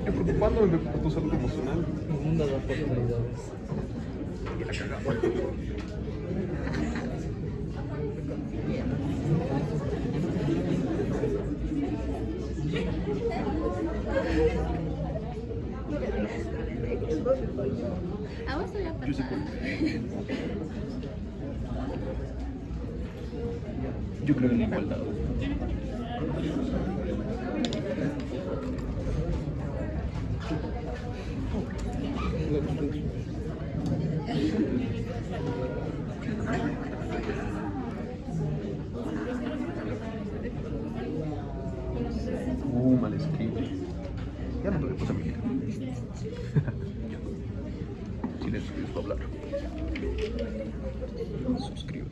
Yo preocupándome por tu salud emocional. El mundo da oportunidades. Y la cagamos. A vos te voy a Yo sí pasar. Yo creo en la igualdad. Mal escrito. Ya no tengo que pasar mi vida. Silencio, Dios va a hablar. Suscríbete.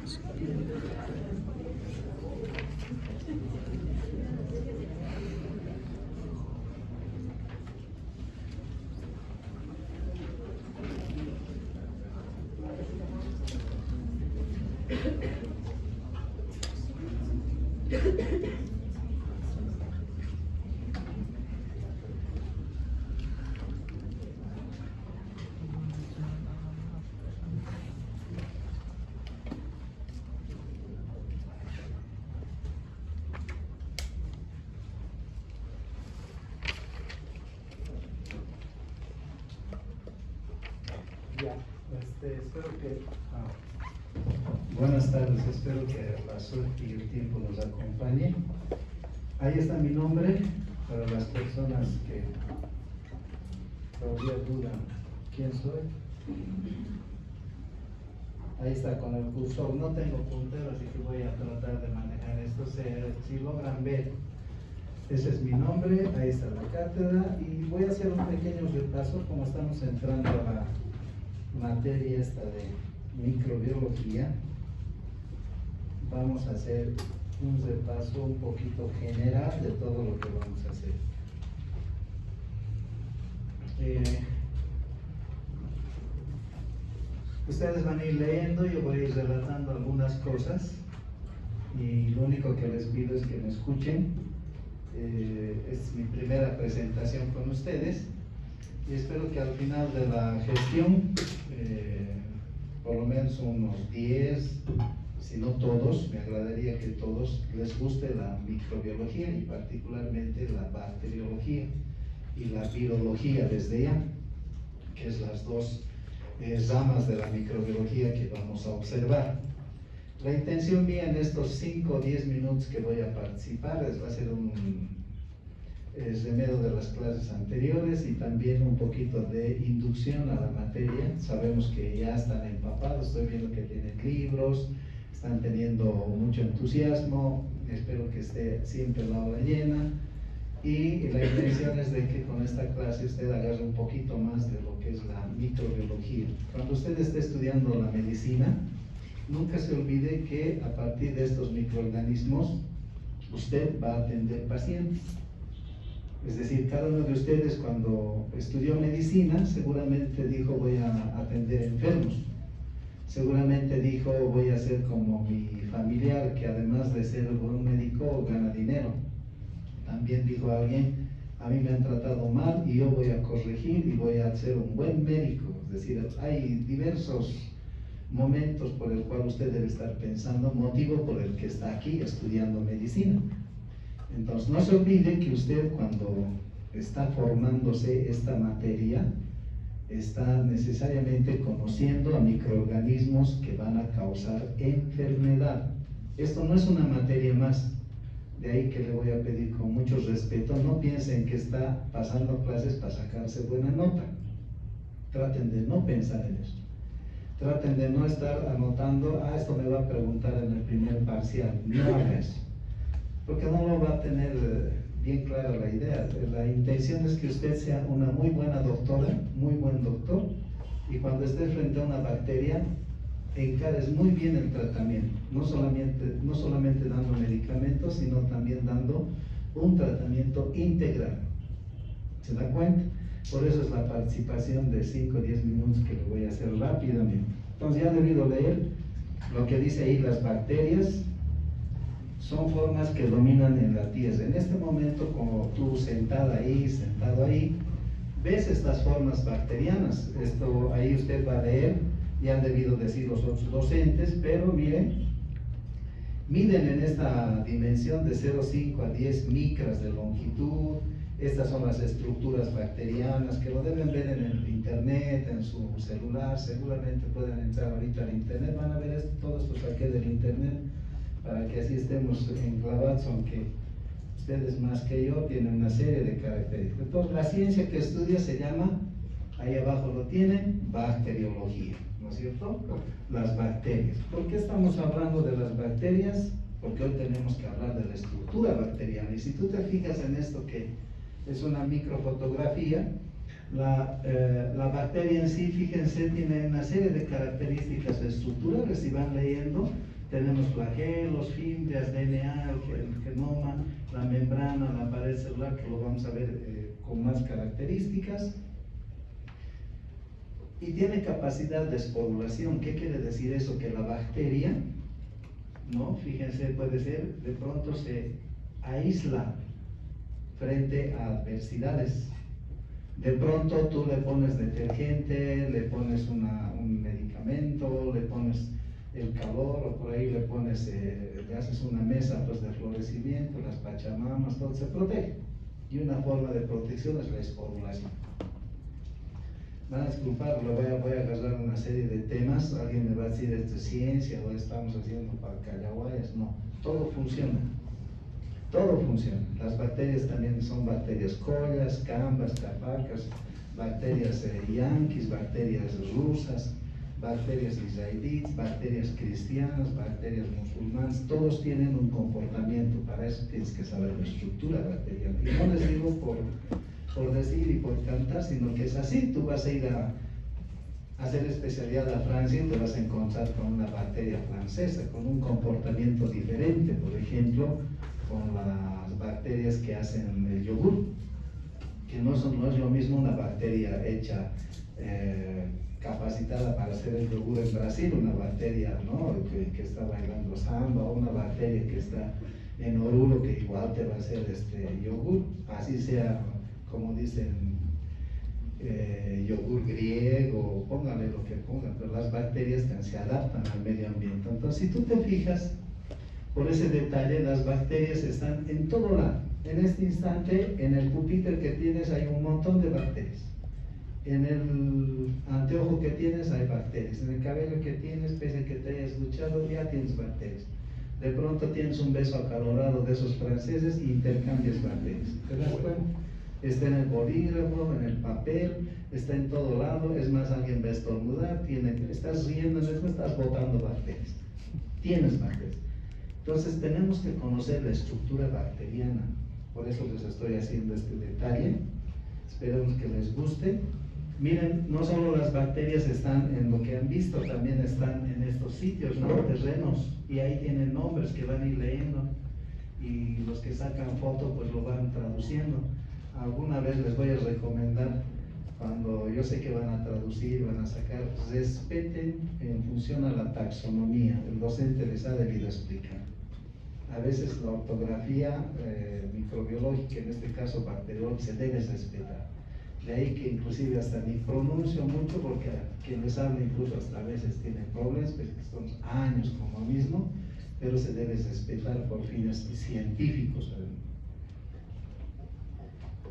Espero que, buenas tardes, espero que la suerte y el tiempo nos acompañe. Ahí está mi nombre para las personas que todavía dudan quién soy. Ahí está con el cursor, no tengo puntero, así que voy a tratar de manejar esto. Si logran ver, ese es mi nombre, ahí está la cátedra y voy a hacer un pequeño repaso como estamos entrando a la materia esta de microbiología. Vamos a hacer un repaso un poquito general de todo lo que vamos a hacer. Ustedes van a ir leyendo, yo voy a ir relatando algunas cosas y lo único que les pido es que me escuchen. Es mi primera presentación con ustedes y espero que al final de la gestión por lo menos unos 10, si no todos, me agradaría que todos les guste la microbiología y particularmente la bacteriología y la virología desde ya, que es las dos ramas de la microbiología que vamos a observar. La intención mía en estos 5 o 10 minutos que voy a participar va a ser un remedio de las clases anteriores y también un poquito de inducción a la materia. Sabemos que ya están empapados, estoy viendo que tienen libros, están teniendo mucho entusiasmo, espero que esté siempre la hora llena y la intención es de que con esta clase usted agarre un poquito más de lo que es la microbiología. Cuando usted esté estudiando la medicina, nunca se olvide que a partir de estos microorganismos usted va a atender pacientes. Es decir, cada uno de ustedes cuando estudió medicina seguramente dijo voy a atender enfermos. Seguramente dijo voy a ser como mi familiar que además de ser buen médico gana dinero. También dijo alguien, a mí me han tratado mal y yo voy a corregir y voy a ser un buen médico. Es decir, hay diversos momentos por el cual usted debe estar pensando, motivo por el que está aquí estudiando medicina. Entonces, no se olvide que usted cuando está formándose esta materia, está necesariamente conociendo a microorganismos que van a causar enfermedad. Esto no es una materia más, de ahí que le voy a pedir con mucho respeto, no piensen que está pasando clases para sacarse buena nota. Traten de no pensar en eso. Traten de no estar anotando, esto me va a preguntar en el primer parcial, no haga eso. Porque no lo va a tener bien clara la idea. La intención es que usted sea una muy buena doctora, muy buen doctor, y cuando esté frente a una bacteria, encares muy bien el tratamiento, no solamente dando medicamentos, sino también dando un tratamiento integral. ¿Se da cuenta? Por eso es la participación de 5 o 10 minutos que le voy a hacer rápidamente. Entonces ya han debido leer lo que dice ahí las bacterias. son formas que dominan en la tierra. En este momento, como tú sentado ahí, ves estas formas bacterianas. Esto ahí usted va a leer, ya han debido decir los otros docentes, pero miren, miden en esta dimensión de 0,5 a 10 micras de longitud. Estas son las estructuras bacterianas que lo deben ver en el internet, en su celular. Seguramente pueden entrar ahorita al internet, van a ver esto, todo esto saqué del internet para que así estemos enclavados, aunque ustedes más que yo tienen una serie de características. Entonces, la ciencia que estudia se llama, ahí abajo lo tienen, bacteriología, ¿no es cierto? Las bacterias. ¿Por qué estamos hablando de las bacterias? Porque hoy tenemos que hablar de la estructura bacteriana. Y si tú te fijas en esto que es una microfotografía, la bacteria en sí, fíjense, tiene una serie de características estructurales. Si van leyendo, tenemos flagelos, fimbrias, DNA, el genoma, la membrana, la pared celular, que lo vamos a ver con más características. Y tiene capacidad de esporulación. ¿Qué quiere decir eso? Que la bacteria, ¿no? Fíjense, puede ser, de pronto se aísla frente a adversidades. De pronto tú le pones detergente, le pones un medicamento, le pones el calor, o por ahí le pones, le haces una mesa pues, de florecimiento, las pachamamas, todo se protege. Y una forma de protección es la esporulación. Van a disculpar, voy a agarrar una serie de temas. Alguien me va a decir, ¿esto es ciencia o estamos haciendo para callahuayas? No, todo funciona. Todo funciona. Las bacterias también son bacterias collas, cambas, carpacas, bacterias yanquis, bacterias rusas, bacterias israelíes, bacterias cristianas, bacterias musulmanas. Todos tienen un comportamiento. Para eso tienes que saber la estructura bacteriana. Y no les digo por decir y por cantar, sino que es así. Tú vas a ir a hacer especialidad a Francia y te vas a encontrar con una bacteria francesa, con un comportamiento diferente, por ejemplo, con las bacterias que hacen el yogur, que no es lo mismo una bacteria hecha, capacitada para hacer el yogur en Brasil, una bacteria, ¿no?, que está bailando samba, o una bacteria que está en Oruro, que igual te va a hacer yogur, así sea, como dicen, yogur griego, póngale lo que pongan, pero las bacterias se adaptan al medio ambiente. Entonces, si tú te fijas, por ese detalle, las bacterias están en todo lado. En este instante, en el pupitre que tienes hay un montón de bacterias. En el anteojo que tienes hay bacterias. En el cabello que tienes, pese a que te hayas duchado, ya tienes bacterias. De pronto tienes un beso acalorado de esos franceses y intercambias bacterias. ¿Te das cuenta? Está en el bolígrafo, en el papel, está en todo lado. Es más, alguien va a estornudar, estás riendo, estás botando bacterias. Tienes bacterias. Entonces tenemos que conocer la estructura bacteriana. Por eso les estoy haciendo este detalle. Esperemos que les guste. Miren, no solo las bacterias están en lo que han visto, también están en estos sitios, ¿no?, terrenos, y ahí tienen nombres que van a ir leyendo, y los que sacan foto pues lo van traduciendo. Alguna vez les voy a recomendar, cuando yo sé que van a traducir, van a sacar, respeten en función a la taxonomía. El docente les ha debido explicar. A veces la ortografía microbiológica, en este caso bacteriológica, se debe respetar. De ahí que inclusive hasta ni pronuncio mucho, porque quien les habla incluso hasta a veces tiene problemas, pues que son años como mismo, pero se debe respetar por fines científicos.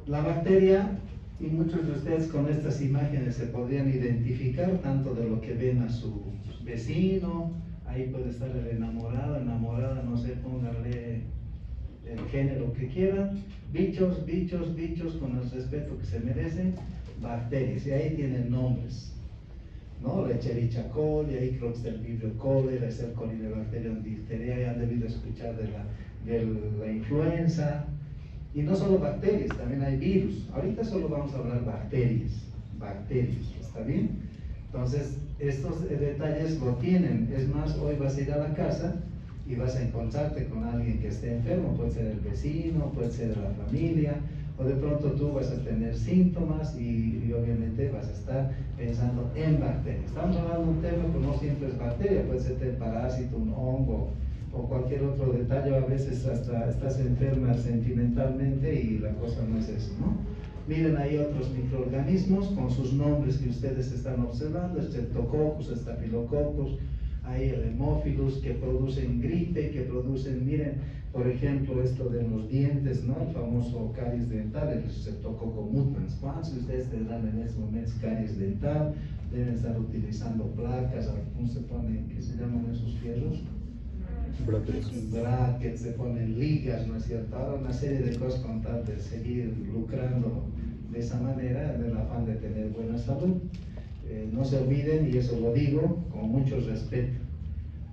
La bacteria, y muchos de ustedes con estas imágenes se podrían identificar tanto de lo que ven a su vecino, ahí puede estar el enamorado, enamorada, no sé, pónganle el género que quieran, bichos, con el respeto que se merecen, bacterias, y ahí tienen nombres, ¿no? La Escherichia coli, ahí creo que está el Vibrio cholera, está el Corynebacterium diphtheria, ya han debido escuchar de la influenza. Y no solo bacterias, también hay virus. Ahorita solo vamos a hablar bacterias, ¿está bien? Entonces, estos detalles lo tienen. Es más, hoy vas a ir a la casa y vas a encontrarte con alguien que esté enfermo, puede ser el vecino, puede ser la familia, o de pronto tú vas a tener síntomas y obviamente vas a estar pensando en bacterias. Estamos hablando de un tema que no siempre es bacteria, puede ser un parásito, un hongo, o cualquier otro detalle, o a veces hasta estás enferma sentimentalmente y la cosa no es eso, ¿no? Miren, hay otros microorganismos con sus nombres que ustedes están observando, Streptococcus, Staphylococcus, hay el Haemophilus que producen gripe, que producen, miren, por ejemplo, esto de los dientes, ¿no? El famoso caries dental, el Streptococcus mutans. ¿Cuántos de ustedes tendrán en estos momentos caries dental? Deben estar utilizando placas, ¿cómo se ponen? ¿Qué se llaman esos fierros? Brackets, se ponen ligas, ¿no es cierto? Ahora una serie de cosas con tal de seguir lucrando de esa manera, en el afán de tener buena salud. No se olviden, y eso lo digo con mucho respeto,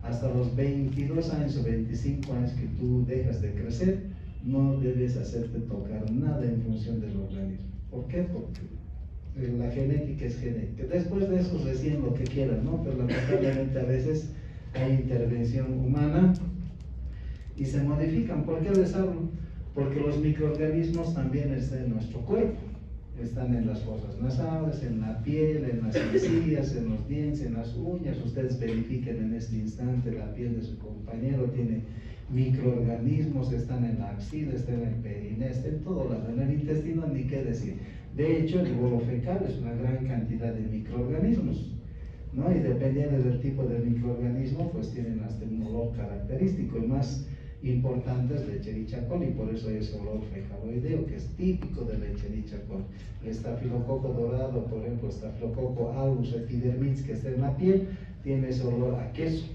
hasta los 22 años o 25 años que tú dejas de crecer, no debes hacerte tocar nada en función del organismo. ¿Por qué? Porque la genética es genética. Después de eso recién lo que quieran, ¿no? Pero lamentablemente a veces hay intervención humana y se modifican. ¿Por qué les hablo? Porque los microorganismos también están en nuestro cuerpo. Están en las fosas nasales, en la piel, en las encías, en los dientes, en las uñas. Ustedes verifiquen en este instante la piel de su compañero, tiene microorganismos, están en la axila, están en el perineo, están en todo lado, en el intestino ni qué decir. De hecho, el bolo fecal es una gran cantidad de microorganismos, ¿no? Y dependiendo del tipo de microorganismo, pues tienen hasta un olor característico. El más importante es Lecherichia coli, por eso hay ese olor fecaloideo que es típico de Lecherichia coli. El estafilococo dorado, por ejemplo, estafilococo algus epidermidis, que está en la piel, tiene ese olor a queso,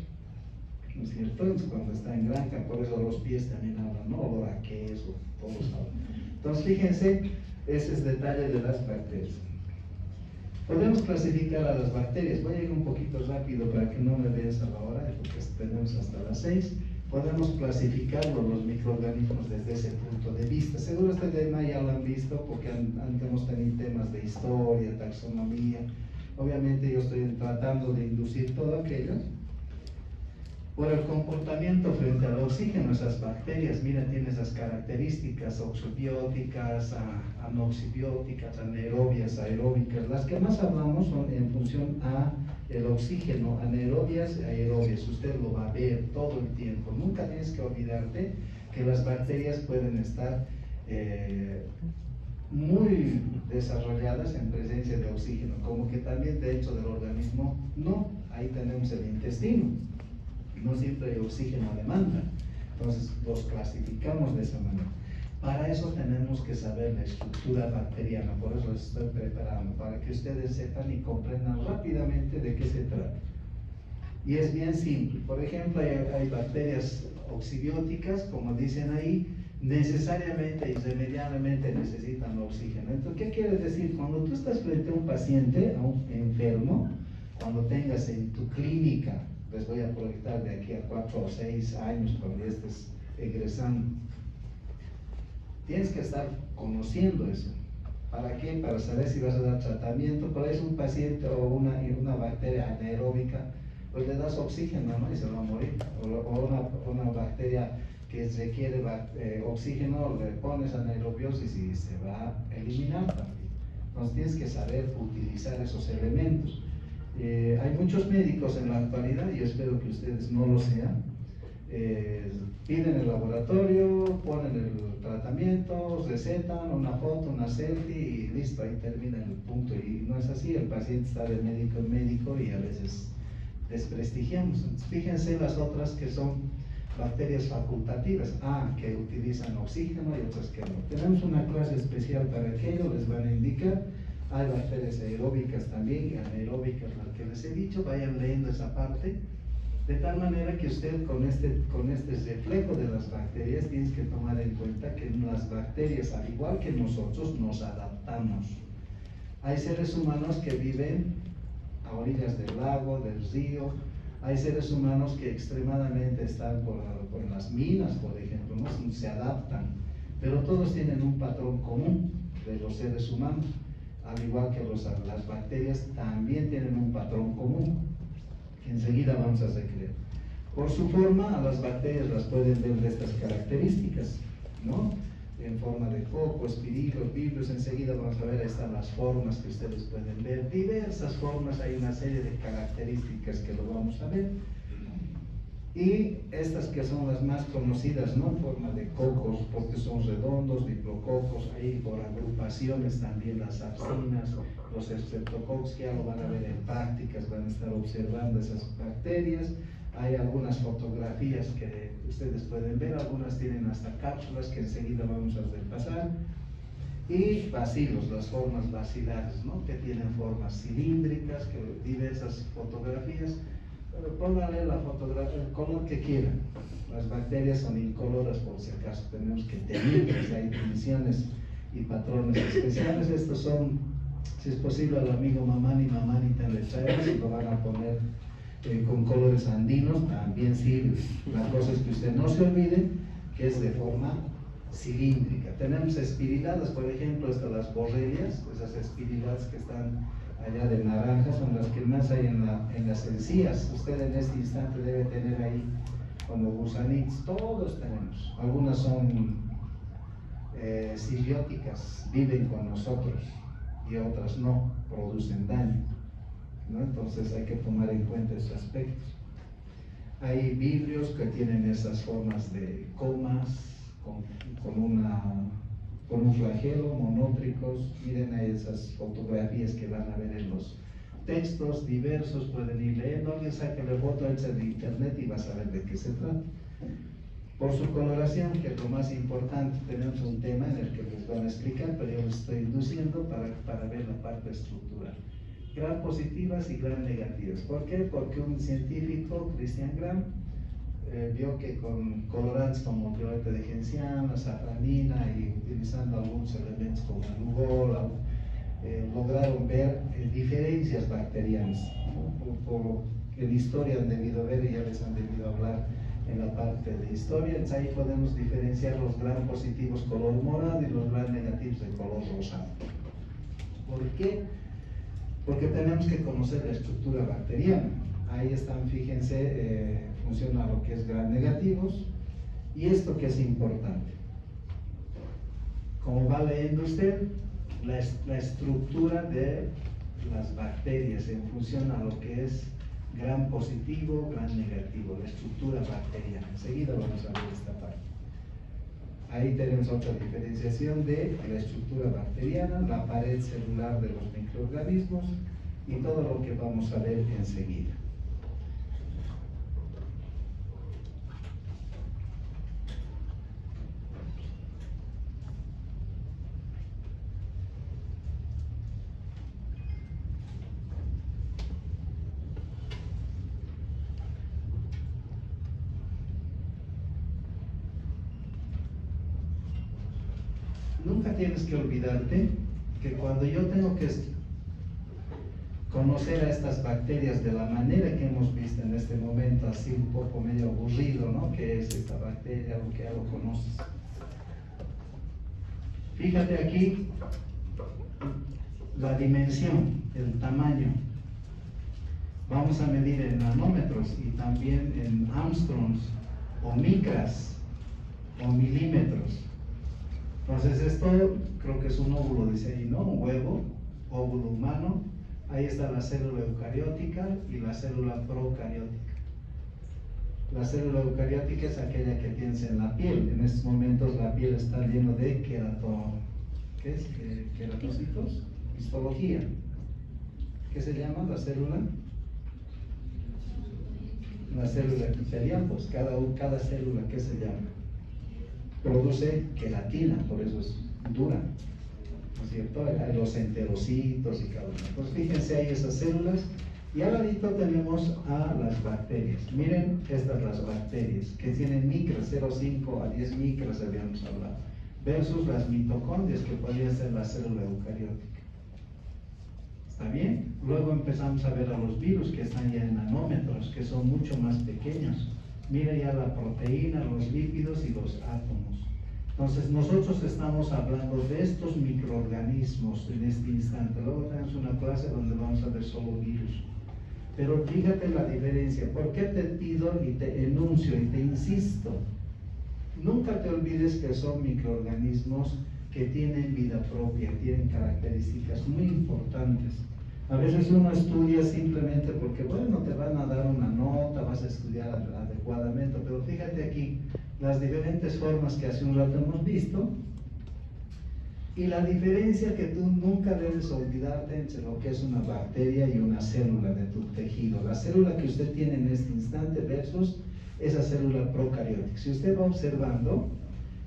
¿no es cierto? Entonces, cuando está en granja, por eso los pies también hablan, ¿no? Olor a queso, todos hablan. Entonces, fíjense, ese es detalle de las bacterias. Podemos clasificar a las bacterias. Voy a ir un poquito rápido para que no me veas a la hora, porque tenemos hasta las 6. Podemos clasificarlo, los microorganismos, desde ese punto de vista. Seguro este tema ya lo han visto porque antes hemos tenido temas de historia, taxonomía. Obviamente yo estoy tratando de inducir todo aquello por el comportamiento frente al oxígeno. Esas bacterias, mira, tienen esas características oxobióticas, anoxibióticas, anaerobias, aeróbicas. Las que más hablamos son en función a el oxígeno, anaerobias y aerobias. Usted lo va a ver todo el tiempo. Nunca tienes que olvidarte que las bacterias pueden estar muy desarrolladas en presencia de oxígeno, como que también dentro del organismo no. Ahí tenemos el intestino. No siempre hay oxígeno a demanda, entonces los clasificamos de esa manera. Para eso tenemos que saber la estructura bacteriana, por eso les estoy preparando, para que ustedes sepan y comprendan rápidamente de qué se trata. Y es bien simple. Por ejemplo, hay bacterias oxibióticas, como dicen ahí, necesariamente y irremediablemente necesitan oxígeno. Entonces, ¿qué quiere decir? Cuando tú estás frente a un paciente, a un enfermo, cuando tengas en tu clínica, les voy a proyectar de aquí a 4 o 6 años cuando ya estés egresando, tienes que estar conociendo eso. ¿Para qué? Para saber si vas a dar tratamiento. Por eso un paciente o una bacteria anaeróbica, pues le das oxígeno, ¿no? Y se va a morir. O una bacteria que requiere oxígeno, le pones anaerobiosis y se va a eliminar también. Entonces tienes que saber utilizar esos elementos. Hay muchos médicos en la actualidad, y yo espero que ustedes no lo sean, piden el laboratorio, ponen el tratamiento, recetan una foto, una selfie y listo, ahí termina el punto. Y no es así, el paciente está de médico en médico y a veces desprestigiamos. Entonces, fíjense las otras que son bacterias facultativas, que utilizan oxígeno y otras que no. Tenemos una clase especial para aquello, les van a indicar. Hay bacterias aeróbicas también y anaeróbicas, las que les he dicho. Vayan leyendo esa parte, de tal manera que usted con este reflejo de las bacterias tienes que tomar en cuenta que las bacterias, al igual que nosotros, nos adaptamos. Hay seres humanos que viven a orillas del lago, del río. Hay seres humanos que extremadamente están por las minas, por ejemplo, ¿no? Se adaptan, pero todos tienen un patrón común de los seres humanos. Al igual que las bacterias también tienen un patrón común, que enseguida vamos a recrear. Por su forma, a las bacterias las pueden ver de estas características, ¿no? En forma de coco, espirilos, vibrios. Enseguida vamos a ver, ahí están las formas que ustedes pueden ver. Diversas formas, hay una serie de características que lo vamos a ver. Y estas que son las más conocidas, ¿no? En forma de cocos, porque son redondos, diplococos, ahí por agrupaciones también las apsinas, los streptococcus, ya lo van a ver en prácticas, van a estar observando esas bacterias. Hay algunas fotografías que ustedes pueden ver, algunas tienen hasta cápsulas que enseguida vamos a repasar. Y bacilos, las formas bacilares, ¿no? Que tienen formas cilíndricas, que diversas fotografías. Pónganle la fotografía, el color que quieran. Las bacterias son incoloras por si acaso tenemos que tenerlas, hay dimensiones y patrones especiales. Estos son, si es posible, al amigo Mamani le traemos y lo van a poner con colores andinos, también sirve. La cosa es que usted no se olvide que es de forma cilíndrica. Tenemos espiriladas, por ejemplo, estas las borrelias, esas espiriladas que están allá de naranja, son las que más hay en las encías. Usted en este instante debe tener ahí como gusanitos, todos tenemos. Algunas son simbióticas, viven con nosotros, y otras no, producen daño, ¿no? Entonces hay que tomar en cuenta esos aspectos. Hay vibrios que tienen esas formas de comas, con un flagelo, monótricos. Miren ahí esas fotografías que van a ver en los textos diversos, pueden ir leyendo. Alguien saque la foto de internet y va a saber de qué se trata. Por su coloración, que es lo más importante, tenemos un tema en el que les van a explicar, pero yo les estoy induciendo para ver la parte estructural. Gram positivas y gram negativas. ¿Por qué? Porque un científico, Christian Gram, vio que con colorantes como violeta de genciana, safranina y utilizando algunos elementos como el ugol, lograron ver diferencias bacterianas, ¿no? Por lo que en historia han debido ver y ya les han debido hablar en la parte de historia. Entonces ahí podemos diferenciar los gram positivos color morado y los gram negativos de color rosado. ¿Por qué? Porque tenemos que conocer la estructura bacteriana. Ahí están, fíjense, funciona lo que es gram negativos. Y esto que es importante, como va leyendo usted, la estructura de las bacterias en función a lo que es gram positivo, gram negativo, la estructura bacteriana. Enseguida vamos a ver esta parte. Ahí tenemos otra diferenciación de la estructura bacteriana, la pared celular de los microorganismos y todo lo que vamos a ver enseguida. Nunca tienes que olvidarte que cuando yo tengo que conocer a estas bacterias de la manera que hemos visto en este momento, así un poco medio aburrido, ¿no? ¿Qué es esta bacteria? Lo que ya lo conoces. Fíjate aquí la dimensión, el tamaño. Vamos a medir en nanómetros y también en Armstrongs o micras o milímetros. Entonces esto creo que es un óvulo, dice ahí, ¿no? Un huevo, óvulo humano. Ahí está la célula eucariótica y la célula procariótica. La célula eucariótica es aquella que tienes en la piel. En estos momentos la piel está llena de ¿qué es? Queratocitos. Histología. ¿Qué se llama la célula? La célula epitelial, pues cada célula, ¿qué se llama? Produce queratina, por eso es dura, ¿no es cierto? Hay los enterocitos y cada uno. Pues fíjense ahí esas células y al ladito tenemos a las bacterias. Miren estas las bacterias que tienen micras, 0,5 a 10 micras habíamos hablado, versus las mitocondrias que podría ser la célula eucariótica. ¿Está bien? Luego empezamos a ver a los virus que están ya en nanómetros, que son mucho más pequeños. Mira ya la proteína, los lípidos y los átomos. Entonces nosotros estamos hablando de estos microorganismos en este instante. Luego tenemos una clase donde vamos a ver solo virus. Pero fíjate la diferencia. ¿Por qué te pido y te enuncio y te insisto? Nunca te olvides que son microorganismos que tienen vida propia, tienen características muy importantes. A veces uno estudia simplemente porque, bueno, te van a dar una nota, vas a estudiar adecuadamente. adecuadamente. Pero fíjate aquí, las diferentes formas que hace un rato hemos visto, y la diferencia que tú nunca debes olvidarte entre lo que es una bacteria y una célula de tu tejido. La célula que usted tiene en este instante versus esa célula procariótica. Si usted va observando,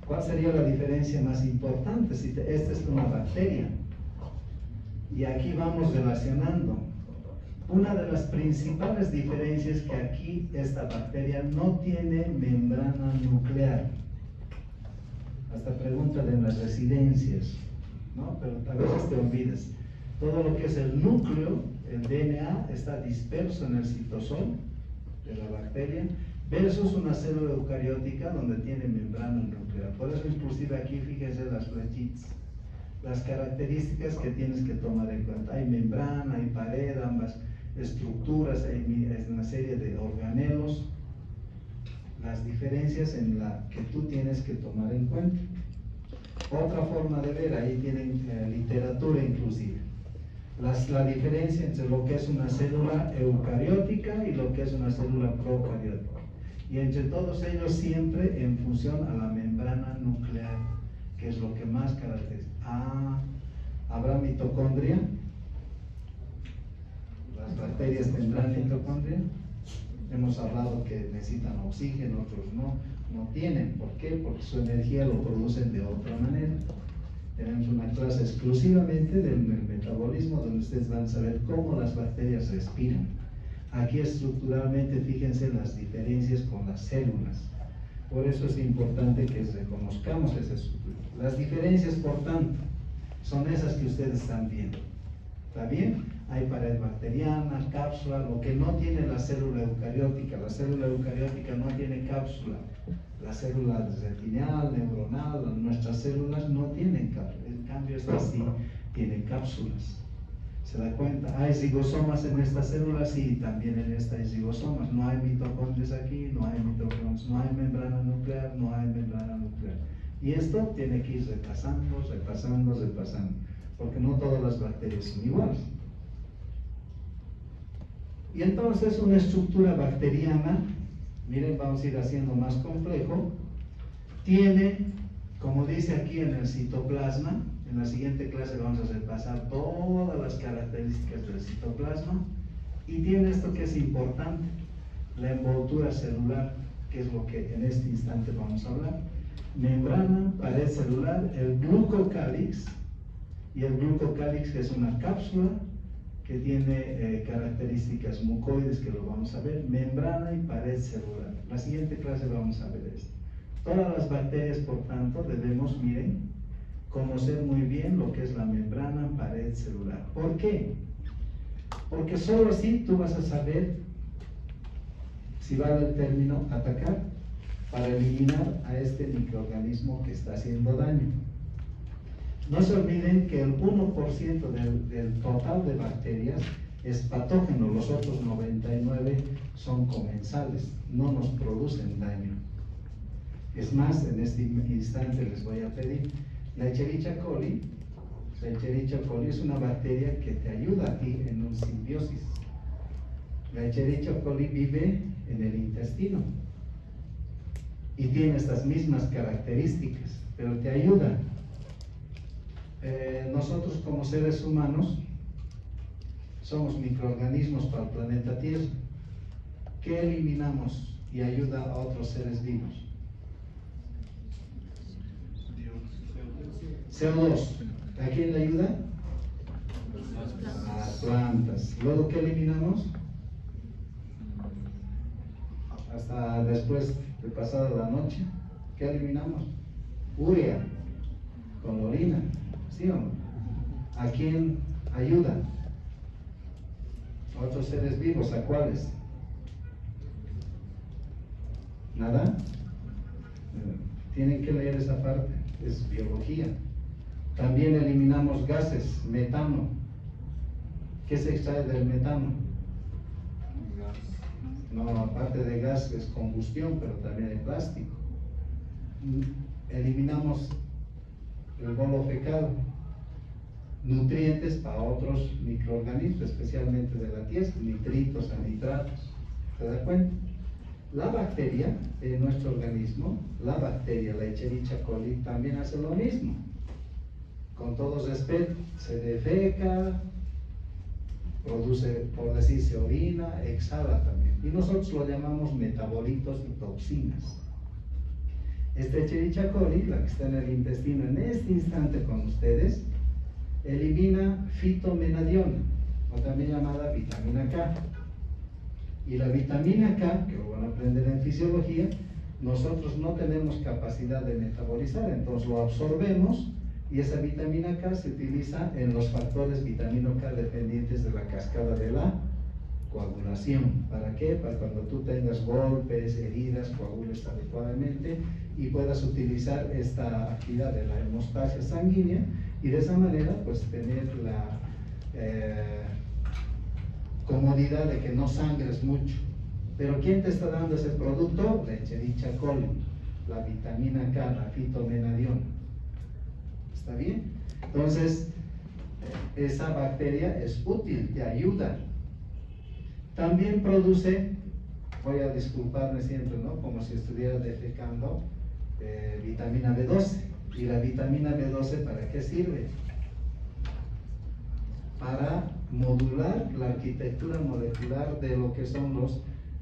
¿cuál sería la diferencia más importante? Si esta es una bacteria, y aquí vamos relacionando. Una de las principales diferencias es que aquí esta bacteria no tiene membrana nuclear. Hasta pregúntale en las residencias, ¿no? Pero a veces te olvidas. Todo lo que es el núcleo, el DNA, está disperso en el citosol de la bacteria, versus una célula eucariótica donde tiene membrana nuclear. Por eso inclusive aquí fíjense las flechitas, las características que tienes que tomar en cuenta. Hay membrana, hay pared, ambas estructuras, hay una serie de organelos, las diferencias en la que tú tienes que tomar en cuenta. Otra forma de ver, ahí tienen literatura inclusive, la diferencia entre lo que es una célula eucariótica y lo que es una célula procariótica, y entre todos ellos siempre en función a la membrana nuclear, que es lo que más caracteriza. ¿Habrá mitocondria? ¿Las bacterias tendrán mitocondria? Hemos hablado que necesitan oxígeno, otros no tienen. ¿Por qué? Porque su energía lo producen de otra manera. Tenemos una clase exclusivamente del metabolismo donde ustedes van a saber cómo las bacterias respiran. Aquí estructuralmente fíjense las diferencias con las células. Por eso es importante que reconozcamos esa estructura. Las diferencias, por tanto, son esas que ustedes están viendo. ¿Está bien? Hay pared bacteriana, cápsula, lo que no tiene la célula eucariótica. La célula eucariótica no tiene cápsula. La célula retinal, neuronal, nuestras células no tienen cápsula. En cambio, estas sí tienen cápsulas. ¿Se da cuenta? ¿Hay zigosomas en esta célula? Sí, también en esta hay zigosomas. No hay mitocondrias aquí, no hay mitocondrias, no hay membrana nuclear, no hay membrana nuclear. Y esto tiene que ir repasando, porque no todas las bacterias son iguales. Y entonces una estructura bacteriana, miren, vamos a ir haciendo más complejo, tiene, como dice aquí en el citoplasma, en la siguiente clase vamos a repasar todas las características del citoplasma, y tiene esto que es importante, la envoltura celular, que es lo que en este instante vamos a hablar. Membrana, pared celular, el glucocálix, y el glucocálix es una cápsula que tiene características mucoides, que lo vamos a ver, membrana y pared celular. La siguiente clase vamos a ver esto. Todas las bacterias, por tanto, debemos, miren, conocer muy bien lo que es la membrana, pared celular. ¿Por qué? Porque solo así tú vas a saber, si vale el término, atacar, para eliminar a este microorganismo que está haciendo daño. No se olviden que el 1% del total de bacterias es patógeno, los otros 99 son comensales, no nos producen daño. Es más, en este instante les voy a pedir, la Escherichia coli es una bacteria que te ayuda a ti en un simbiosis. La Escherichia coli vive en el intestino y tiene estas mismas características, pero te ayuda. Nosotros como seres humanos somos microorganismos para el planeta Tierra. ¿Qué eliminamos y ayuda a otros seres vivos? CO2. ¿A quién le ayuda? A las plantas. Luego, ¿qué eliminamos? Hasta después de pasada la noche, ¿qué eliminamos? Urea, con la orina. ¿Sí o no? ¿A quién ayuda? ¿A otros seres vivos? ¿A cuáles? ¿Nada? Tienen que leer esa parte, es biología. También eliminamos gases, metano. ¿Qué se extrae del metano? No, aparte de gas es combustión, pero también hay plástico. Eliminamos el bolo fecal, nutrientes para otros microorganismos, especialmente de la tierra, nitritos, nitratos. ¿Se da cuenta? La bacteria en nuestro organismo, la bacteria, la Escherichia coli, también hace lo mismo. Con todo respeto, se defeca, produce, por decirse, orina, exhala también. Y nosotros lo llamamos metabolitos y toxinas. Esta Escherichia coli, la que está en el intestino en este instante con ustedes, elimina fitomenadiona, o también llamada vitamina K. Y la vitamina K, que lo van a aprender en fisiología, nosotros no tenemos capacidad de metabolizar, entonces lo absorbemos y esa vitamina K se utiliza en los factores vitamina K dependientes de la cascada de la coagulación. ¿Para qué? Para cuando tú tengas golpes, heridas, coagules adecuadamente y puedas utilizar esta actividad de la hemostasia sanguínea y de esa manera pues tener la comodidad de que no sangres mucho. Pero ¿quién te está dando ese producto? La Escherichia coli, la vitamina K, la fitomenadiona. ¿Está bien? Entonces, esa bacteria es útil, te ayuda. También produce, voy a disculparme siempre, ¿no? Como si estuviera defecando, vitamina B12. ¿Y la vitamina B12 para qué sirve? Para modular la arquitectura molecular de lo que son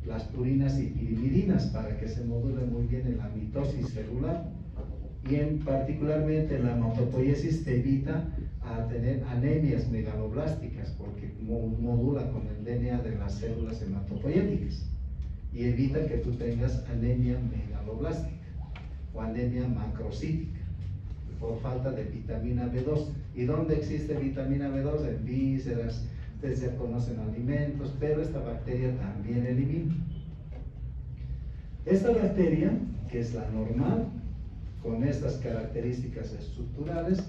las purinas y pirimidines, para que se module muy bien en la mitosis celular. Y particularmente la hematopoiesis te evita a tener anemias megaloblásticas, porque modula con el DNA de las células hematopoieticas y evita que tú tengas anemia megaloblástica o anemia macrocítica por falta de vitamina B12. ¿Y dónde existe vitamina B12? En vísceras, ustedes ya conocen alimentos, pero esta bacteria también elimina. Esta bacteria, que es la normal, con estas características estructurales,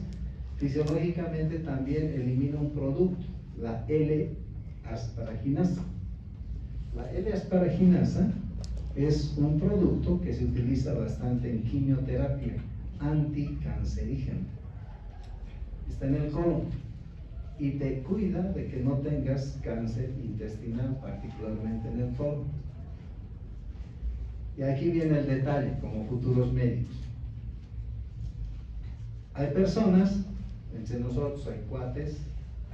fisiológicamente también elimina un producto, la L-asparaginasa. La L-asparaginasa es un producto que se utiliza bastante en quimioterapia anticancerígena. Está en el colon y te cuida de que no tengas cáncer intestinal, particularmente en el colon. Y aquí viene el detalle, como futuros médicos. Hay personas, entre nosotros hay cuates,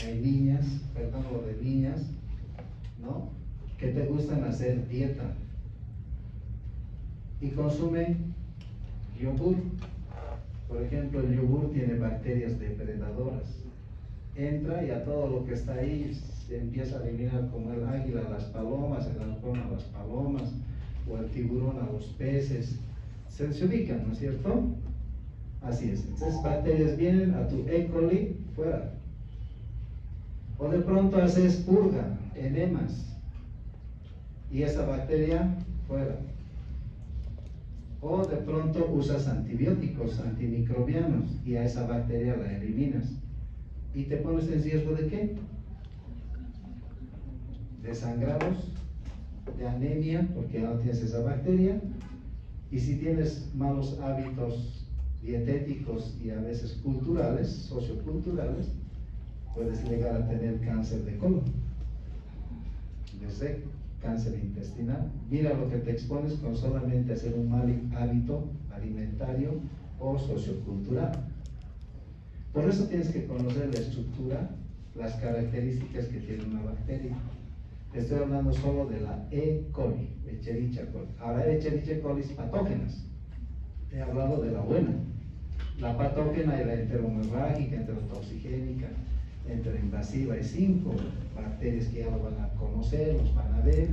hay niñas, perdón, lo de niñas, ¿no? Que te gustan hacer dieta y consumen yogur. Por ejemplo, el yogur tiene bacterias depredadoras. Entra y a todo lo que está ahí se empieza a eliminar, como el águila a las palomas, el halcón a las palomas, o el tiburón a los peces. Se ubican, ¿no es cierto? Así es. Entonces, bacterias vienen a tu E. coli, fuera. O de pronto haces purga, enemas, y esa bacteria, fuera. O de pronto usas antibióticos, antimicrobianos, y a esa bacteria la eliminas. ¿Y te pones en riesgo de qué? De sangrados, de anemia, porque ya no tienes esa bacteria. Y si tienes malos hábitos dietéticos y a veces culturales, socioculturales, puedes llegar a tener cáncer de colon, desde cáncer intestinal. Mira lo que te expones con solamente hacer un mal hábito alimentario o sociocultural. Por eso tienes que conocer la estructura, las características que tiene una bacteria. Estoy hablando solo de la E. coli, Escherichia coli. Ahora, Escherichia coli patógenas. He hablado de la buena. La patógena y la enterohemorrágica, enterotoxigénica, enteroinvasiva, hay 5 bacterias que ya lo van a conocer, los van a ver.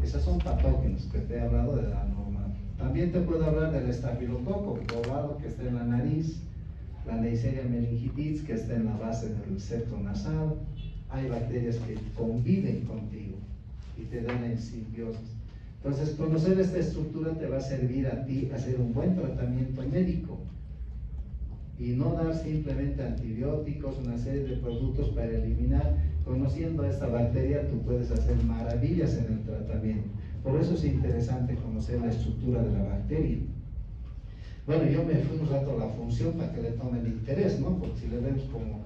Esas son patógenos, que te he hablado de la normal. También te puedo hablar del estafilococo poblado que está en la nariz, la Neisseria meningitis que está en la base del septo nasal. Hay bacterias que conviven contigo y te dan en simbiosis. Entonces, conocer esta estructura te va a servir a ti a hacer un buen tratamiento médico y no dar simplemente antibióticos, una serie de productos para eliminar. Conociendo a esta bacteria, tú puedes hacer maravillas en el tratamiento. Por eso es interesante conocer la estructura de la bacteria. Bueno, yo me fui un rato a la función para que le tomen interés, ¿no? Porque si le vemos como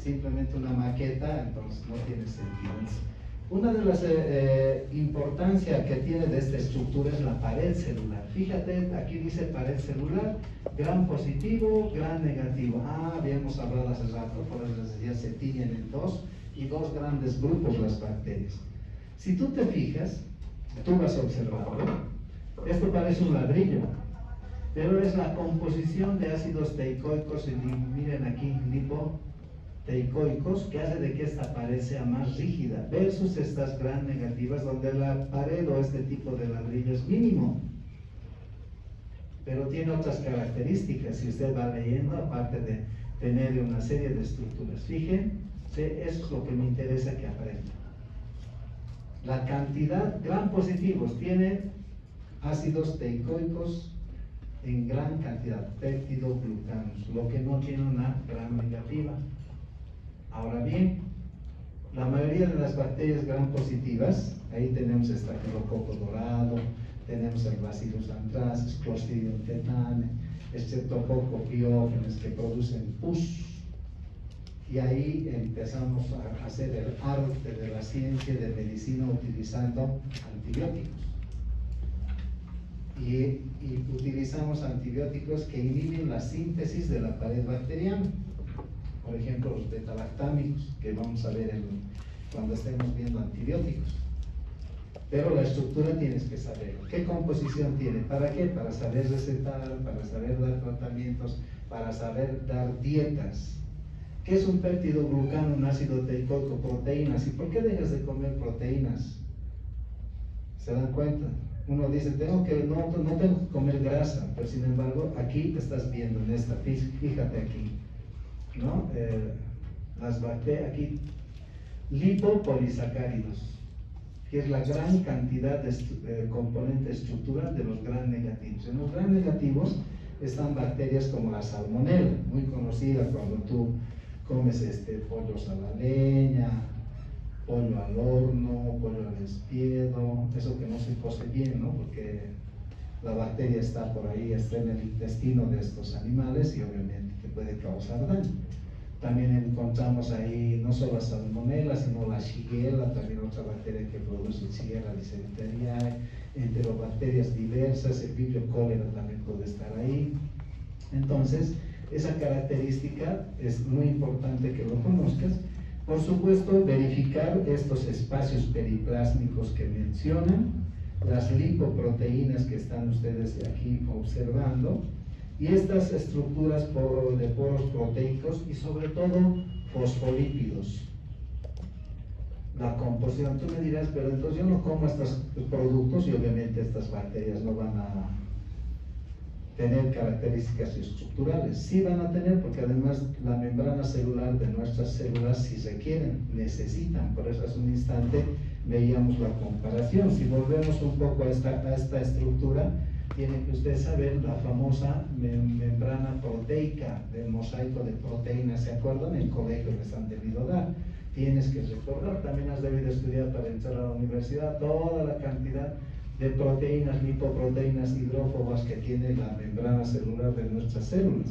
simplemente una maqueta, entonces no tiene sentido. Una de las importancias que tiene de esta estructura es la pared celular. Fíjate, aquí dice pared celular, gran positivo, gran negativo. Habíamos hablado hace rato, por eso les decía, se tiñen en dos y dos grandes grupos las bacterias. Si tú te fijas, tú vas a observar, ¿no? Esto parece un ladrillo, pero es la composición de ácidos teicoicos, y miren aquí, lipoteicoicos, que hace de que esta pared sea más rígida, versus estas gran negativas, donde la pared o este tipo de ladrillo es mínimo, pero tiene otras características, si usted va leyendo, aparte de tener una serie de estructuras. Fíjense, eso es lo que me interesa que aprendan. La cantidad, gran positivos, tiene ácidos teicoicos en gran cantidad, peptidoglucanos, lo que no tiene una gran negativa. Ahora bien, la mayoría de las bacterias gram positivas, ahí tenemos estafilococo dorado, tenemos el Bacillus anthracis, Clostridium tetani, Streptococcus pyogenes que producen pus. Y ahí empezamos a hacer el arte de la ciencia de medicina utilizando antibióticos. Y utilizamos antibióticos que inhiben la síntesis de la pared bacteriana. Por ejemplo, los betalactámicos, que vamos a ver cuando estemos viendo antibióticos. Pero la estructura tienes que saber. ¿Qué composición tiene? ¿Para qué? Para saber recetar, para saber dar tratamientos, para saber dar dietas. ¿Qué es un peptidoglucano, un ácido teicoico, proteínas? ¿Y por qué dejas de comer proteínas? ¿Se dan cuenta? Uno dice, no tengo que comer grasa, pero sin embargo, aquí estás viendo en esta, fíjate aquí, ¿no? Las bacterias, aquí, lipopolisacáridos, que es la gran cantidad de componente estructural de los gram negativos. En los gram negativos están bacterias como la salmonella, muy conocida cuando tú comes pollos a la leña, pollo al horno, pollo al espiedo, eso que no se cose bien, ¿no? Porque la bacteria está por ahí, está en el intestino de estos animales y obviamente te puede causar daño. También encontramos ahí no solo la salmonella, sino la shigella, también otra bacteria que produce Shigella dysenteriae, enterobacterias diversas, el vibrio cólera también puede estar ahí. Entonces, esa característica es muy importante que lo conozcas. Por supuesto, verificar estos espacios periplásmicos que mencionan, las lipoproteínas que están ustedes aquí observando, y estas estructuras de poros proteicos y sobre todo fosfolípidos. La composición, tú me dirás, pero entonces yo no como estos productos y obviamente estas bacterias no van a tener características estructurales. Sí van a tener, porque además la membrana celular de nuestras células sí requieren, necesitan. Por eso hace un instante veíamos la comparación. Si volvemos un poco a esta estructura, tiene que usted saber la famosa membrana proteica del mosaico de proteínas. ¿Se acuerdan? En el colegio les han debido dar. Tienes que recordar, también has debido estudiar para entrar a la universidad toda la cantidad de proteínas, lipoproteínas hidrófobas que tiene la membrana celular de nuestras células.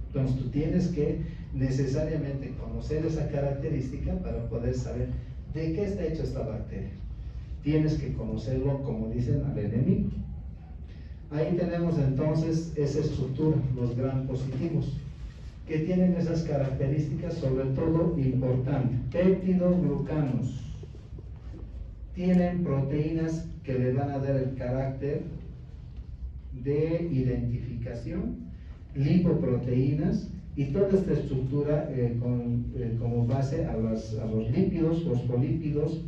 Entonces tú tienes que necesariamente conocer esa característica para poder saber de qué está hecha esta bacteria. Tienes que conocerlo, como dicen, al enemigo. Ahí tenemos entonces esa estructura, los gram positivos, que tienen esas características, sobre todo importante, peptidoglucanos. Tienen proteínas que le van a dar el carácter de identificación, lipoproteínas y toda esta estructura como base a los lípidos, fosfolípidos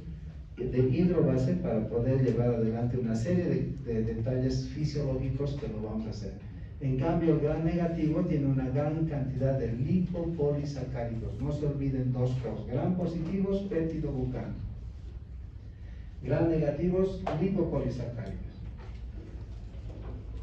de hidrobase para poder llevar adelante una serie de detalles fisiológicos que lo vamos a hacer. En cambio, el gram negativo tiene una gran cantidad de lipopolisacáridos. No se olviden dos cosas: gram positivos, peptidoglucanos; gram negativos, lipopolisacáridos.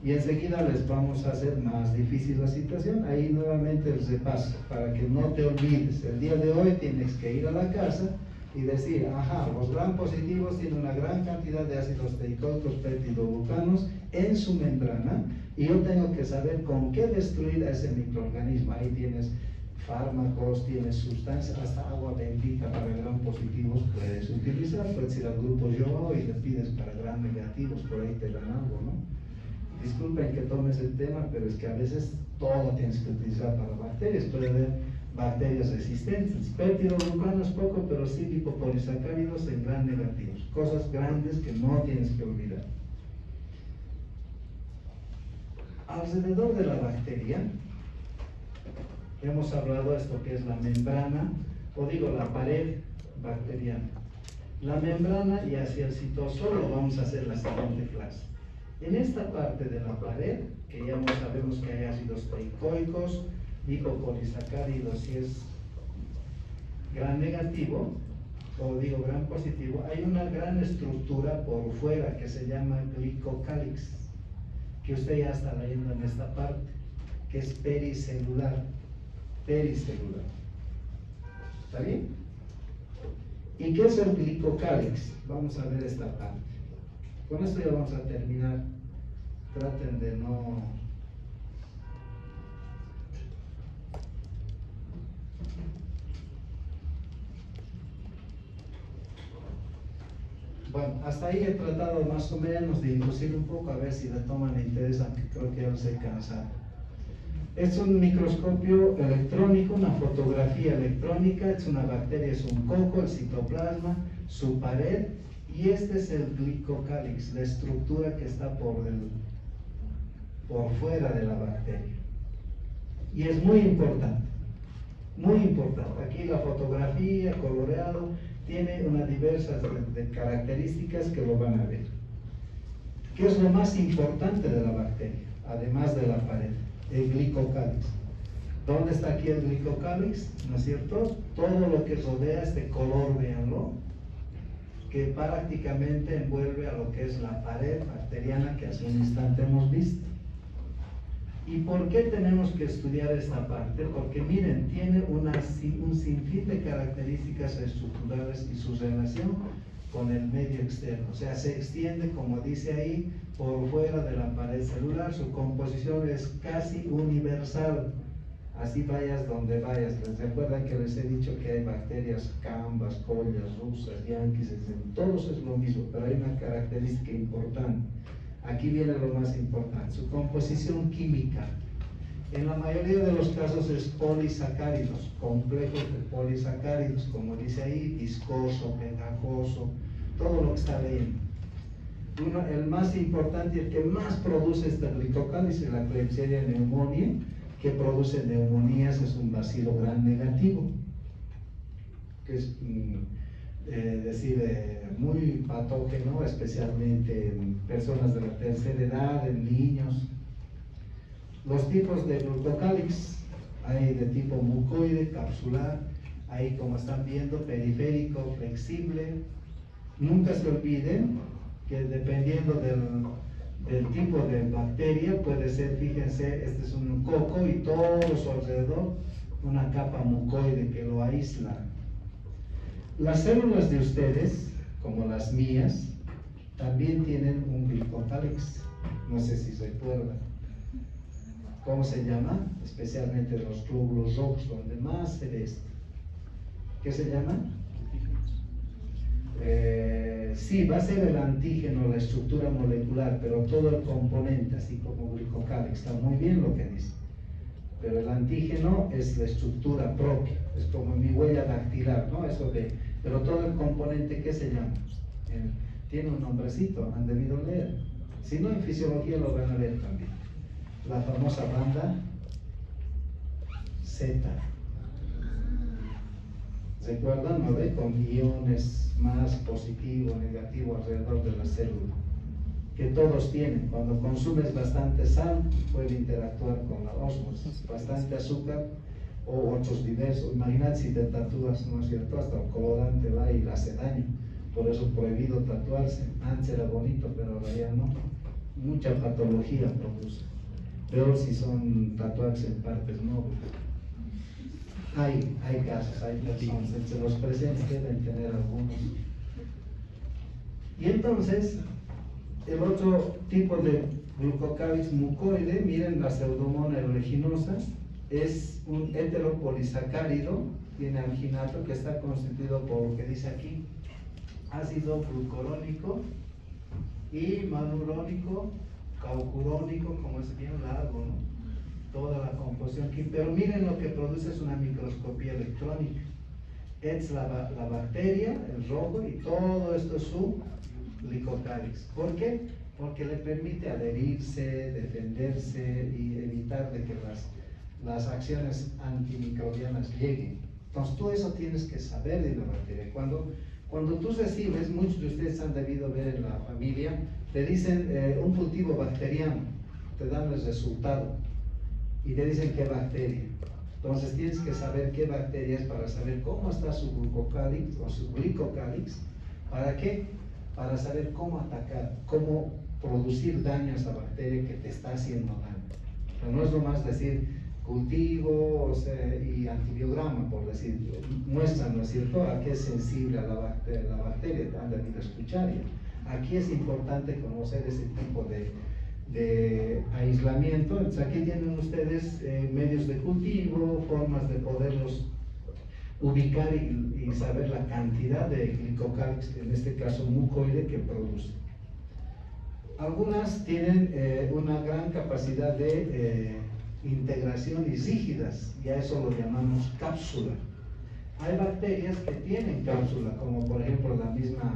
Y enseguida les vamos a hacer más difícil la situación. Ahí nuevamente el repaso, para que no te olvides. El día de hoy tienes que ir a la casa y decir, ajá, los gram positivos tienen una gran cantidad de ácidos teicoicos, peptidoglucanos en su membrana, y yo tengo que saber con qué destruir a ese microorganismo. Ahí tienes fármacos, tienes sustancias, hasta agua bendita para gram positivos puedes utilizar. Puedes ir al grupo yo y le pides para gram negativos, por ahí te dan algo, ¿no? Disculpen que tomes el tema, pero es que a veces todo tienes que utilizar para bacterias. Puede haber bacterias resistentes. Peptidoglucano es poco, pero sí lipopolisacáridos en gram negativos. Cosas grandes que no tienes que olvidar. Alrededor de la bacteria, hemos hablado de esto que es la membrana, o digo la pared bacteriana. La membrana y hacia el citosol lo vamos a hacer en la siguiente clase. En esta parte de la pared, que ya no sabemos que hay ácidos teicoicos, lipopolisacáridos, si es gram negativo, o digo gram positivo, hay una gran estructura por fuera que se llama glicocálix, que usted ya está leyendo en esta parte, que es pericelular. Pericelular. ¿Está bien? ¿Y qué es el glicocálix? Vamos a ver esta parte. Con esto ya vamos a terminar. Traten de no... Bueno, hasta ahí he tratado más o menos de inducir un poco, a ver si le toman interés, aunque creo que ya los he cansado. Es un microscopio electrónico, una fotografía electrónica, es una bacteria, es un coco, el citoplasma, su pared, y este es el glicocálix, la estructura que está por fuera de la bacteria. Y es muy importante, muy importante. Aquí la fotografía, coloreado, tiene unas diversas de características que lo van a ver. ¿Qué es lo más importante de la bacteria, además de la pared? El glicocálix. ¿Dónde está aquí el glicocálix? ¿No es cierto? Todo lo que rodea este color, véanlo, que prácticamente envuelve a lo que es la pared bacteriana que hace un instante hemos visto. ¿Y por qué tenemos que estudiar esta parte? Porque miren, tiene un sinfín de características estructurales y su relación con el medio externo. O sea, se extiende, como dice ahí, por fuera de la pared celular. Su composición es casi universal. Así vayas donde vayas. ¿Les recuerdan que les he dicho que hay bacterias cambas, collas, rusas, yanquis, etc.? Todos es lo mismo, pero hay una característica importante. Aquí viene lo más importante, su composición química. En la mayoría de los casos es polisacáridos, complejos de polisacáridos, como dice ahí, viscoso, pegajoso, todo lo que está leyendo. El más importante y el que más produce este glicocálix es la Klebsiella pneumoniae, que produce neumonías, es un bacilo gram negativo, que es muy patógeno, especialmente en personas de la tercera edad, en niños. Los tipos de glicocálix, hay de tipo mucoide, capsular, hay, como están viendo, periférico, flexible. Nunca se olviden que dependiendo del tipo de bacteria, puede ser, fíjense, este es un coco y todo su alrededor una capa mucoide que lo aísla. Las células de ustedes, como las mías, también tienen un glicocálix. No sé si se acuerdan. ¿Cómo se llama? Especialmente los glóbulos rojos, donde más se ve esto. ¿Qué se llama? Sí, va a ser el antígeno, la estructura molecular, pero todo el componente, así como glicocálix, está muy bien lo que dice. Pero el antígeno es la estructura propia, es como mi huella dactilar, ¿no? Eso de, pero todo el componente, ¿qué se llama? Tiene un nombrecito, han debido leer. Si no, en fisiología lo van a ver también. La famosa banda Z. ¿Recuerdan? ¿No ve? Con iones más positivo, negativo alrededor de la célula. Que todos tienen. Cuando consumes bastante sal, puede interactuar con la ósmosis. Bastante azúcar o otros diversos. Imagínate si te tatúas, ¿no es cierto? Hasta el colorante va y le hace daño. Por eso prohibido tatuarse. Antes era bonito, pero ahora ya no. Mucha patología produce. Peor si son tatuajes en partes nobles. Hay casos, hay personas, entre los presentes deben tener algunos. Y entonces, el otro tipo de glucocálix mucoide, miren la Pseudomonas aeruginosa, es un heteropolisacárido, tiene alginato que está constituido por lo que dice aquí, ácido glucurónico y manurónico, caucurónico, como es bien largo, ¿no? Toda la composición aquí, pero miren lo que produce es una microscopía electrónica. Es la bacteria, el rojo, y todo esto es su glicocálix. ¿Por qué? Porque le permite adherirse, defenderse y evitar de que las acciones antimicrobianas lleguen. Entonces tú eso tienes que saber de la bacteria. Cuando tú recibes, muchos de ustedes han debido ver en la familia, te dicen un cultivo bacteriano, te dan el resultado y te dicen qué bacteria. Entonces tienes que saber qué bacteria es para saber cómo está su glucocálix o su glicocálix. ¿Para qué? Para saber cómo atacar, cómo producir daño a esa bacteria que te está haciendo daño. O sea, no es lo más decir cultivo, o sea, y antibiograma, por decir, muestran, ¿no es cierto?, a qué es sensible a la bacteria, han debido escuchar ya. Aquí es importante conocer ese tipo de aislamiento. Entonces aquí tienen ustedes medios de cultivo, formas de poderlos ubicar y saber la cantidad de glicocálix, en este caso mucoide, que produce. Algunas tienen una gran capacidad de integración y rígidas, ya eso lo llamamos cápsula. Hay bacterias que tienen cápsula, como por ejemplo la misma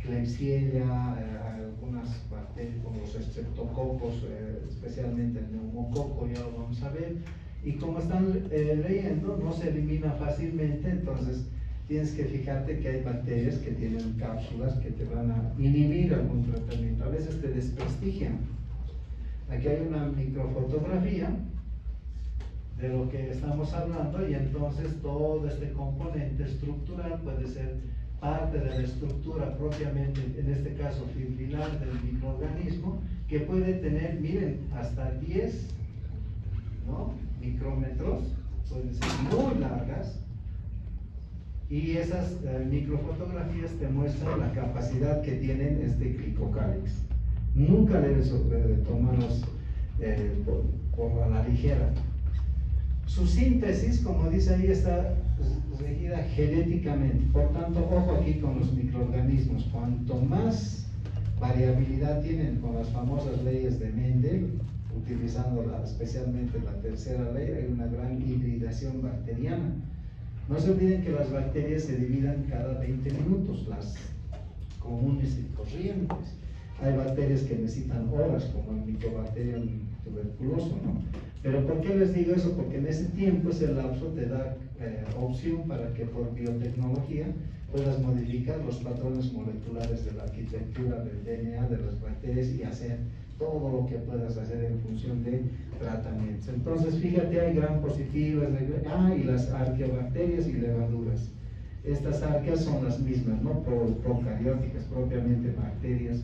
Klebsiella, algunas bacterias como los estreptococos, especialmente el neumococo, ya lo vamos a ver. Y como están leyendo, no se elimina fácilmente, entonces tienes que fijarte que hay bacterias que tienen cápsulas que te van a inhibir algún tratamiento, a veces te desprestigian. Aquí hay una microfotografía de lo que estamos hablando, y entonces todo este componente estructural puede ser parte de la estructura propiamente, en este caso fibrilar del microorganismo, que puede tener, miren, hasta 10, ¿no?, micrómetros, pueden ser muy largas, y esas microfotografías te muestran la capacidad que tienen este glicocálix. Nunca debes tomarlos por a la ligera. Su síntesis, como dice ahí, está regida genéticamente. Por tanto, ojo aquí con los microorganismos. Cuanto más variabilidad tienen, con las famosas leyes de Mendel, utilizando especialmente la tercera ley, hay una gran hibridación bacteriana. No se olviden que las bacterias se dividen cada 20 minutos, las comunes y corrientes. Hay bacterias que necesitan horas, como el Mycobacterium tuberculoso, ¿no? Pero ¿por qué les digo eso? Porque en ese tiempo, ese lapso te da opción para que por biotecnología puedas modificar los patrones moleculares de la arquitectura del DNA de las bacterias y hacer todo lo que puedas hacer en función de tratamientos. Entonces, fíjate, hay gram positivas, y las arqueobacterias y levaduras. Estas arqueas son las mismas, ¿no?, procarióticas, propiamente bacterias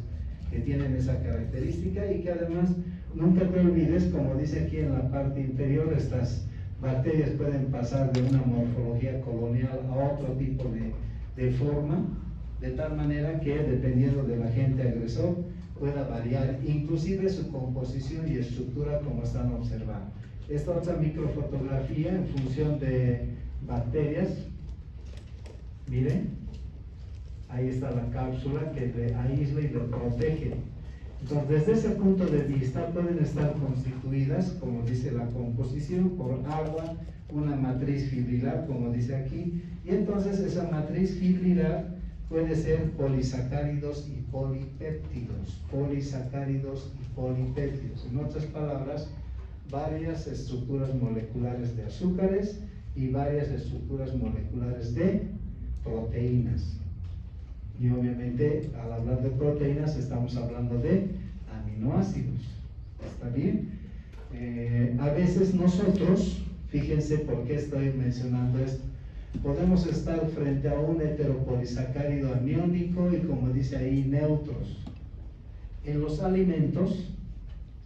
que tienen esa característica, y que además nunca te olvides, como dice aquí en la parte inferior, estas bacterias pueden pasar de una morfología colonial a otro tipo de forma, de tal manera que dependiendo del agente agresor pueda variar inclusive su composición y estructura, como están observando. Esta otra microfotografía en función de bacterias, miren, ahí está la cápsula que le aísla y le protege. Entonces, desde ese punto de vista pueden estar constituidas, como dice la composición, por agua, una matriz fibrilar, como dice aquí, y entonces esa matriz fibrilar puede ser polisacáridos y polipéptidos, polisacáridos y polipéptidos. En otras palabras, varias estructuras moleculares de azúcares y varias estructuras moleculares de proteínas. Y obviamente, al hablar de proteínas, estamos hablando de aminoácidos. ¿Está bien? A veces nosotros, fíjense por qué estoy mencionando esto, podemos estar frente a un heteropolisacárido aniónico y, como dice ahí, neutros. En los alimentos,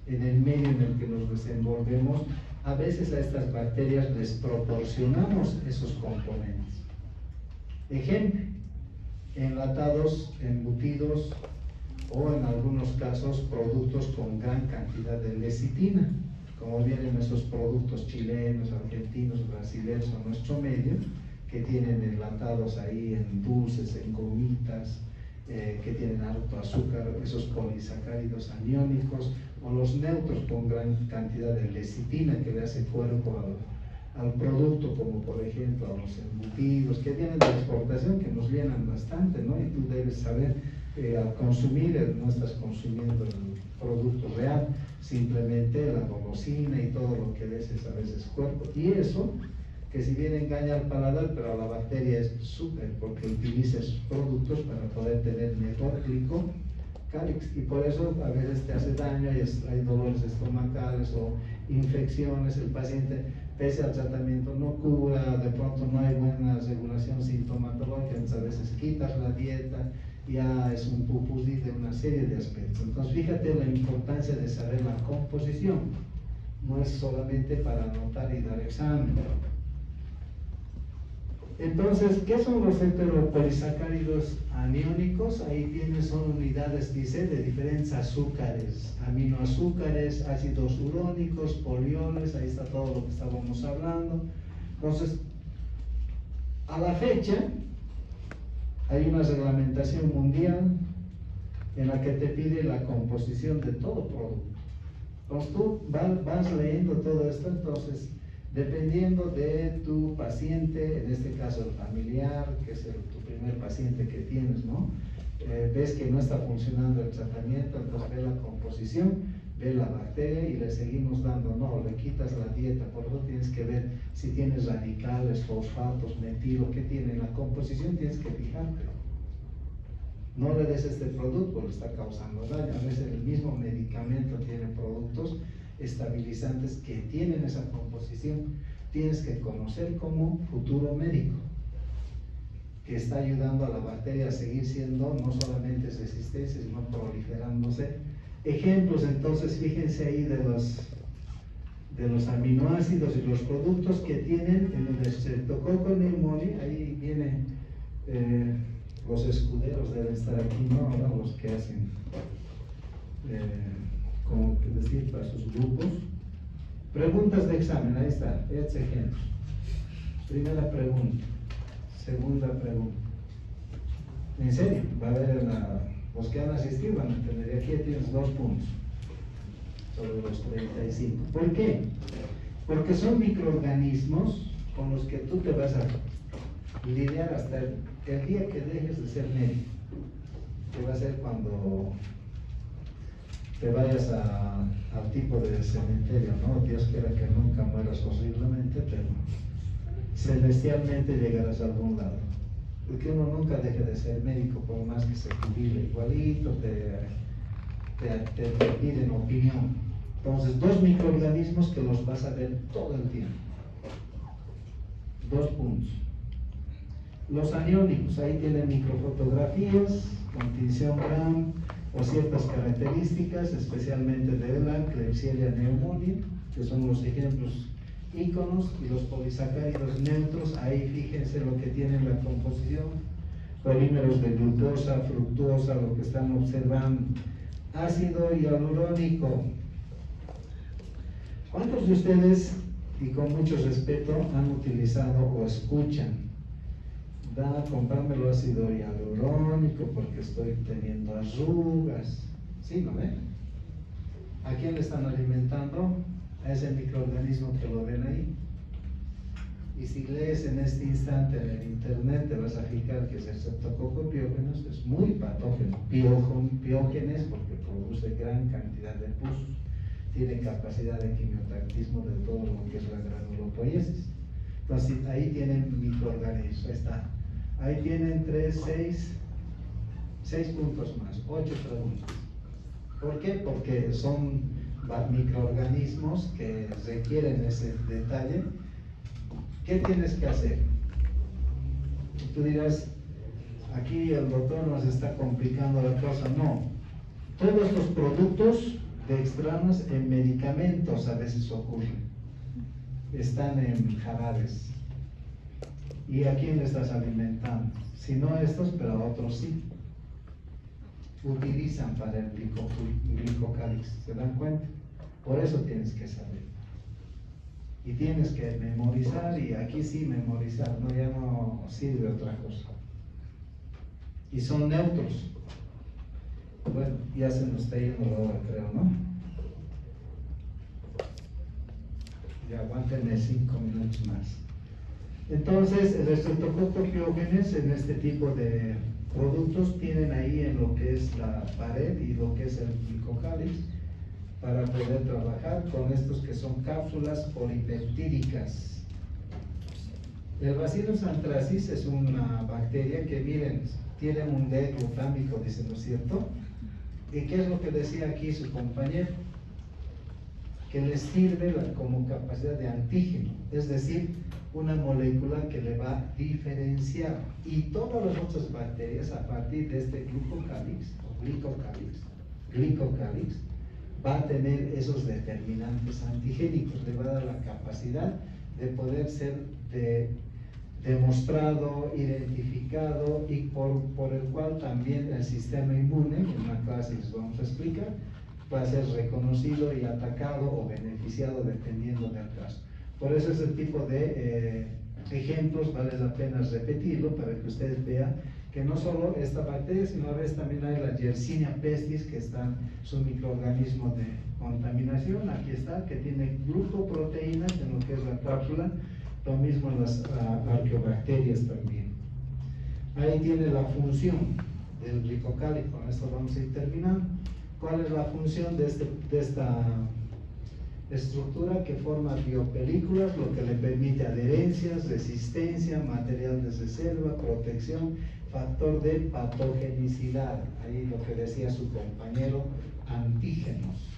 en el medio en el que nos desenvolvemos, a veces a estas bacterias les proporcionamos esos componentes. Ejemplo: enlatados, embutidos, o en algunos casos productos con gran cantidad de lecitina, como vienen esos productos chilenos, argentinos, brasileños a nuestro medio, que tienen enlatados ahí en dulces, en gomitas, que tienen alto azúcar, esos polisacáridos aniónicos, o los neutros con gran cantidad de lecitina que le hace cuerpo al producto, como por ejemplo a los embutidos que vienen de exportación, que nos llenan bastante, ¿no? Y tú debes saber, al consumir, no estás consumiendo el producto real, simplemente la golosina y todo lo que des es a veces cuerpo. Y eso, que si bien engaña al paladar, pero a la bacteria es súper, porque utiliza esos productos para poder tener mejor glicocálix, y por eso a veces te hace daño, hay dolores estomacales o infecciones, el paciente, pese al tratamiento, no cura, de pronto no hay buena regulación sintomatológica, entonces a veces quitas la dieta, ya es un pupusí de una serie de aspectos. Entonces fíjate la importancia de saber la composición, no es solamente para anotar y dar examen. Entonces, ¿qué son los heteropolisacáridos aniónicos? Ahí tienes, son unidades, dice, de diferentes azúcares, aminoazúcares, ácidos urónicos, polioles, ahí está todo lo que estábamos hablando. Entonces, a la fecha, hay una reglamentación mundial en la que te pide la composición de todo producto. Entonces, tú vas leyendo todo esto, entonces, dependiendo de tu paciente, en este caso el familiar, que es tu primer paciente que tienes, ¿no? Ves que no está funcionando el tratamiento, entonces ve la composición, ve la bacteria y le seguimos dando, no, le quitas la dieta, por eso tienes que ver si tienes radicales, fosfatos, metilo, qué tiene la composición, tienes que fijarte. No le des este producto, le está causando daño. A veces el mismo medicamento tiene productos estabilizantes que tienen esa composición. Tienes que conocer como futuro médico que está ayudando a la bacteria a seguir siendo no solamente resistencia, sino proliferándose. Ejemplos, entonces, fíjense ahí de los aminoácidos y los productos que tienen en el Streptococcus pneumoniae. Ahí viene, los escuderos deben estar aquí, ¿no? Ahora los que hacen, como decir, para sus grupos. Preguntas de examen, ahí está, ejemplos. Primera pregunta, segunda pregunta. En serio, va a haber los que han asistido van a entender. Aquí tienes 2 puntos sobre los 35. ¿Por qué? Porque son microorganismos con los que tú te vas a lidiar hasta el día que dejes de ser médico, que va a ser cuando te vayas al tipo de cementerio, ¿no? Dios quiera que nunca mueras horriblemente, pero celestialmente llegarás a algún lado. Porque uno nunca deje de ser médico, por más que se jubile igualito, te piden opinión. Entonces, 2 microorganismos que los vas a ver todo el tiempo. 2 puntos. Los aniónicos, ahí tienen microfotografías con tinción Gram o ciertas características, especialmente de la Klebsiella pneumoniae, que son los ejemplos íconos, y los polisacáridos neutros. Ahí fíjense lo que tienen la composición: polímeros de glucosa, fructosa, lo que están observando, ácido hialurónico. ¿Cuántos de ustedes, y con mucho respeto, han utilizado o escuchan: comprármelo ácido hialurónico porque estoy teniendo arrugas? ¿Sí, no ven? ¿A quién le están alimentando? A ese microorganismo que lo ven ahí. Y si lees en este instante en el internet, te vas a fijar que es el Streptococcus pyogenes, es muy patógeno, piógenes, porque produce gran cantidad de pus, tiene capacidad de quimiotractismo de todo lo que es la granulopoiesis. Entonces ahí tienen microorganismos, ahí está. Ahí tienen 6 puntos más, 8 preguntas. ¿Por qué? Porque son microorganismos que requieren ese detalle. ¿Qué tienes que hacer? Tú dirás, aquí el doctor nos está complicando la cosa. No, todos los productos de extraños en medicamentos a veces ocurren, están en jarabes. ¿Y a quién le estás alimentando? Si no a estos, pero a otros sí. Utilizan para el glicocálix, ¿se dan cuenta? Por eso tienes que saber. Y tienes que memorizar, y aquí sí memorizar, no, ya no sirve otra cosa. Y son neutros. Bueno, ya se nos está yendo la hora, creo, ¿no? Y aguántenme 5 minutos más. Entonces, el estreptococcus en este tipo de productos tienen ahí en lo que es la pared y lo que es el glicocálix para poder trabajar con estos que son cápsulas polipeptídicas. El Bacillus anthracis es una bacteria que, miren, tiene un D glutámico, dice, ¿no es cierto? ¿Y qué es lo que decía aquí su compañero? Que les sirve como capacidad de antígeno, es decir, una molécula que le va a diferenciar. Y todas las otras bacterias, a partir de este glicocálix, va a tener esos determinantes antigénicos, le va a dar la capacidad de poder ser demostrado, identificado, y por el cual también el sistema inmune, en una clase les vamos a explicar, va a ser reconocido y atacado o beneficiado dependiendo del caso. Por eso ese tipo de ejemplos vale la pena repetirlo para que ustedes vean que no solo esta bacteria, sino a veces también hay la Yersinia pestis, que está su microorganismo de contaminación, aquí está, que tiene glucoproteínas en lo que es la cápsula, lo mismo en las arqueobacterias también. Ahí tiene la función del glicocálix, con esto vamos a ir terminando. ¿Cuál es la función de esta estructura? Que forma biopelículas, lo que le permite adherencias, resistencia, material de reserva, protección, factor de patogenicidad, ahí lo que decía su compañero, antígenos.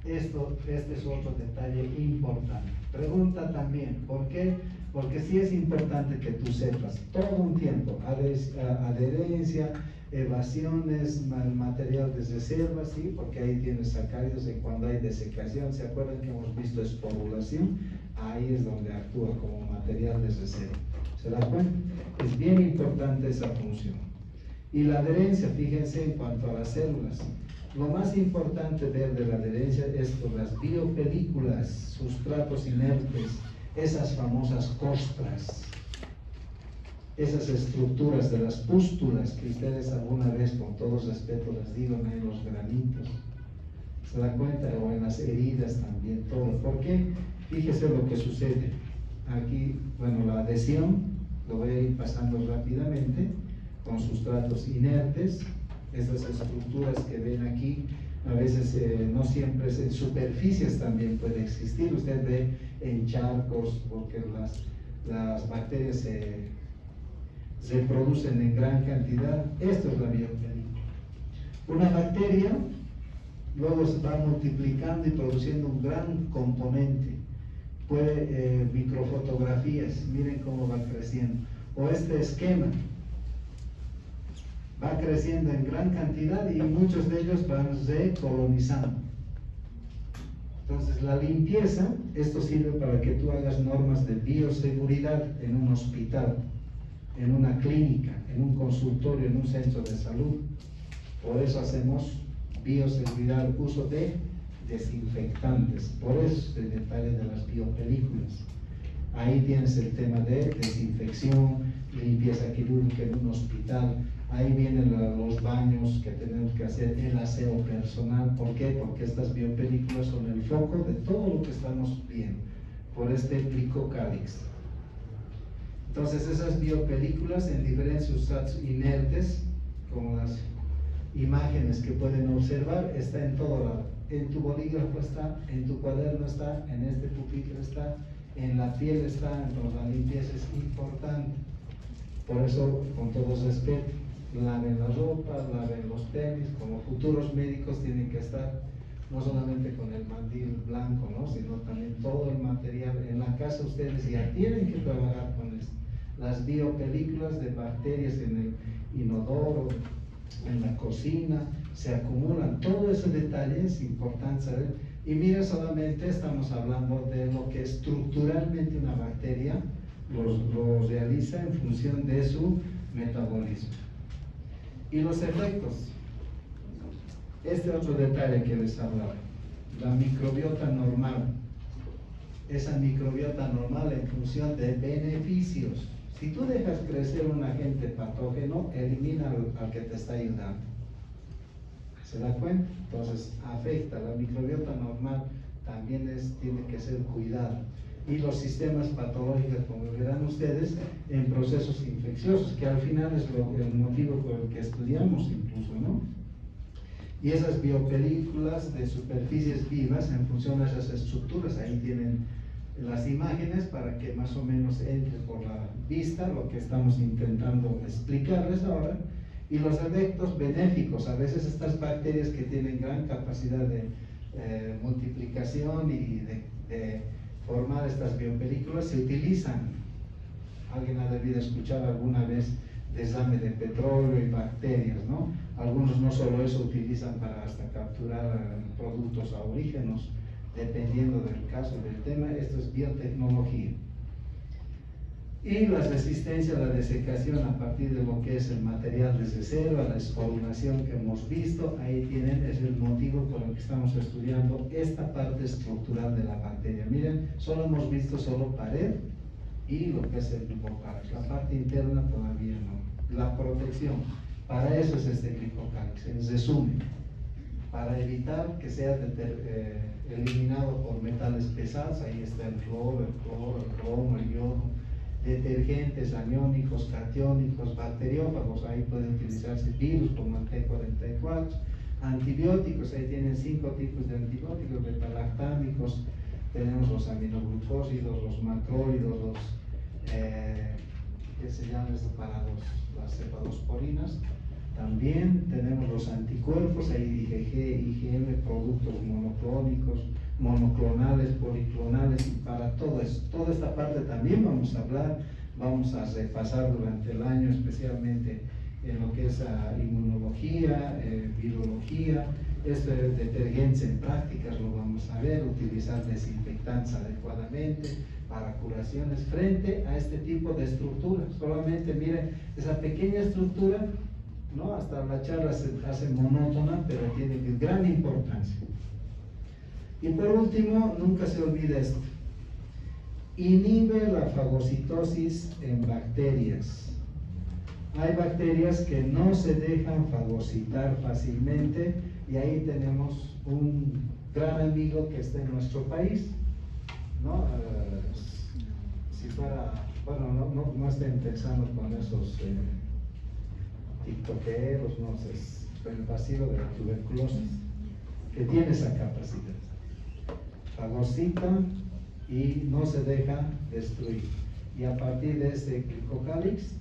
Este es otro detalle importante. Pregunta también, ¿por qué? Porque sí es importante que tú sepas todo un tiempo, adherencia, evasiones, material de reserva, ¿sí? Porque ahí tienes sacáridos, y cuando hay desecación, ¿se acuerdan que hemos visto esporulación? Ahí es donde actúa como material de reserva. ¿Se da cuenta? Es bien importante esa función. Y la adherencia, fíjense en cuanto a las células. Lo más importante ver de la adherencia es por las biopelículas, sustratos inertes, esas famosas costras, esas estructuras de las pústulas que ustedes alguna vez, con todo respeto, les digo, en los granitos. ¿Se da cuenta? O en las heridas también, todo. ¿Por qué? Fíjese lo que sucede. Aquí, bueno, la adhesión, lo voy a ir pasando rápidamente, con sustratos inertes, esas estructuras que ven aquí, a veces no siempre es en superficies, también puede existir. Usted ve en charcos, porque las bacterias se producen en gran cantidad. Esto es la biopelícula. Una bacteria luego se va multiplicando y produciendo un gran componente. Puede microfotografías, miren cómo va creciendo. O este esquema va creciendo en gran cantidad y muchos de ellos van recolonizando. Entonces la limpieza, esto sirve para que tú hagas normas de bioseguridad en un hospital, en una clínica, en un consultorio, en un centro de salud. Por eso hacemos bioseguridad, uso de desinfectantes. Por eso el detalle de las biopelículas. Ahí tienes el tema de desinfección, limpieza quirúrgica en un hospital. Ahí vienen los baños que tenemos que hacer, el aseo personal. ¿Por qué? Porque estas biopelículas son el foco de todo lo que estamos viendo, por este glicocálix. Entonces esas biopelículas en diferentes sustratos inertes, como las imágenes que pueden observar, está en todo lado. En tu bolígrafo está, en tu cuaderno está, en este pupitre está, en la piel está. Entonces la limpieza es importante. Por eso, con todo respeto, laven la ropa, laven los tenis. Como futuros médicos tienen que estar no solamente con el mandil blanco, ¿no? Sino también todo el material. En la casa ustedes ya tienen que trabajar con esto. Las biopelículas de bacterias en el inodoro, en la cocina, se acumulan. Todo ese detalle es importante saber. Y mira, solamente estamos hablando de lo que estructuralmente una bacteria lo realiza en función de su metabolismo. Y los efectos. Este otro detalle que les hablaba. la microbiota normal. Esa microbiota normal en función de beneficios. Si tú dejas crecer un agente patógeno, elimina al que te está ayudando. ¿Se da cuenta? Entonces afecta. La microbiota normal también tiene que ser cuidada. Y los sistemas patológicos, como verán ustedes, en procesos infecciosos, que al final es el motivo por el que estudiamos incluso, ¿no? Y esas biopelículas de superficies vivas en función de esas estructuras, ahí tienen las imágenes para que más o menos entre por la vista lo que estamos intentando explicarles ahora, y los efectos benéficos. A veces estas bacterias que tienen gran capacidad de multiplicación y de formar estas biopelículas se utilizan. Alguien ha debido escuchar alguna vez desame de petróleo y bacterias, ¿no? Algunos no solo eso utilizan para hasta capturar productos aborígenos, dependiendo del caso del tema. Esto es biotecnología. Y la resistencia a la desecación a partir de lo que es el material desde cero, a la exfoliación que hemos visto, ahí tienen, es el motivo por el que estamos estudiando esta parte estructural de la bacteria. Miren, solo hemos visto solo pared y lo que es el glicocálix. La parte interna todavía no. La protección, para eso es este glicocálix, en resumen, para evitar que sea eliminado por metales pesados. Ahí está el cloro, el cromo, el yodo, detergentes aniónicos, catiónicos, bacteriófagos. Ahí pueden utilizarse virus como el T44, antibióticos. Ahí tienen 5 tipos de antibióticos, betalactámicos. Tenemos los aminoglucósidos, los macrólidos, los que se llaman esto para las cefadosporinas. También tenemos los anticuerpos, hay IgG, IgM, productos monoclónicos, monoclonales, policlonales, y para todo eso. Toda esta parte también vamos a hablar, vamos a repasar durante el año, especialmente en lo que es inmunología, virología, esto de detergentes en prácticas lo vamos a ver, utilizar desinfectantes adecuadamente para curaciones frente a este tipo de estructuras. Solamente miren esa pequeña estructura, ¿no? Hasta la charla se hace monótona, pero tiene gran importancia. Y por último, nunca se olvide esto: inhibe la fagocitosis en bacterias. Hay bacterias que no se dejan fagocitar fácilmente, y ahí tenemos un gran amigo que está en nuestro país, ¿no? Si fuera, bueno, no estén pensando con esos tiktokeros, no sé, el vacío de la tuberculosis, que tiene esa capacidad. Fagocita y no se deja destruir. Y a partir de este glicocálix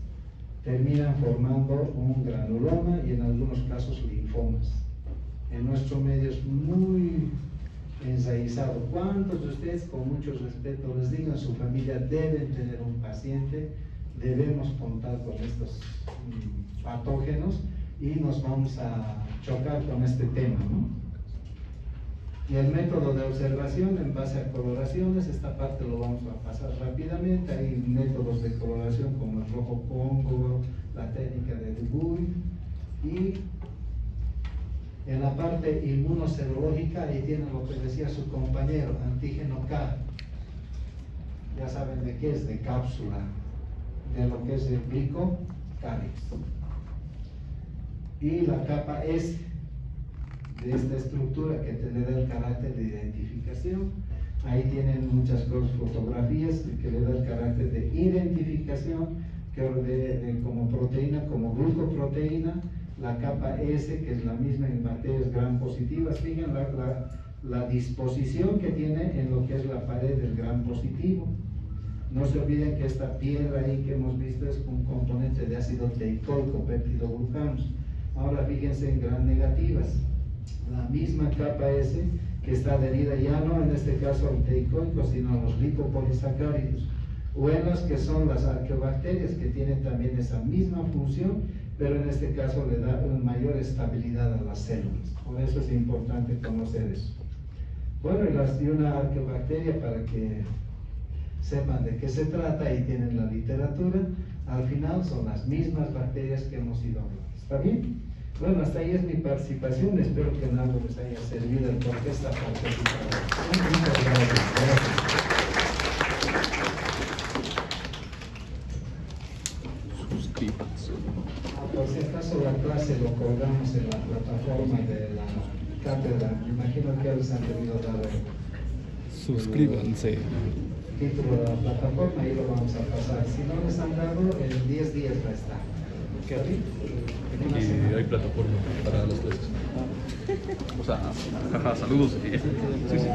terminan formando un granuloma y en algunos casos linfomas. En nuestro medio es muy enraizado. ¿Cuántos de ustedes, con mucho respeto, les digo, en su familia deben tener un paciente? Debemos contar con estos patógenos y nos vamos a chocar con este tema, ¿no? Y el método de observación en base a coloraciones, esta parte lo vamos a pasar rápidamente. Hay métodos de coloración como el rojo cóncavo, la técnica de Dubuy, y en la parte inmunoserológica ahí tienen lo que decía su compañero, antígeno K. Ya saben de qué es, de cápsula, de lo que es el glicocálix. Y la capa S de esta estructura que te le da el carácter de identificación. Ahí tienen muchas fotografías que le da el carácter de identificación, que como proteína, como glucoproteína. La capa S, que es la misma en bacterias gram positivas. Fíjense la disposición que tiene en lo que es la pared del gram positivo. No se olviden que esta piedra ahí que hemos visto es un componente de ácido teicoico, peptidoglucanos. Ahora fíjense en gram negativas. La misma capa S que está adherida ya no en este caso al teicoico, sino a los lipopolisacáridos, o en las que son las arqueobacterias, que tienen también esa misma función, pero en este caso le da una mayor estabilidad a las células. Por eso es importante conocer eso. Bueno, y una arqueobacteria, para que sepan de qué se trata y tienen la literatura, al final son las mismas bacterias que hemos ido hablando. ¿Está bien? Bueno, hasta ahí es mi participación. Espero que en algo les haya servido el por qué esta participación. Muchas gracias. Suscríbanse. Por si acaso la clase lo colgamos en la plataforma de la cátedra. Me imagino que ya les han debido dar Suscríbanse. el título de la plataforma y lo vamos a pasar. Si no les han dado, en 10 días va a estar. ¿Qué a ti? En una Y semana. hay plataforma para las clases. O sea, jaja, saludos. Sí, sí.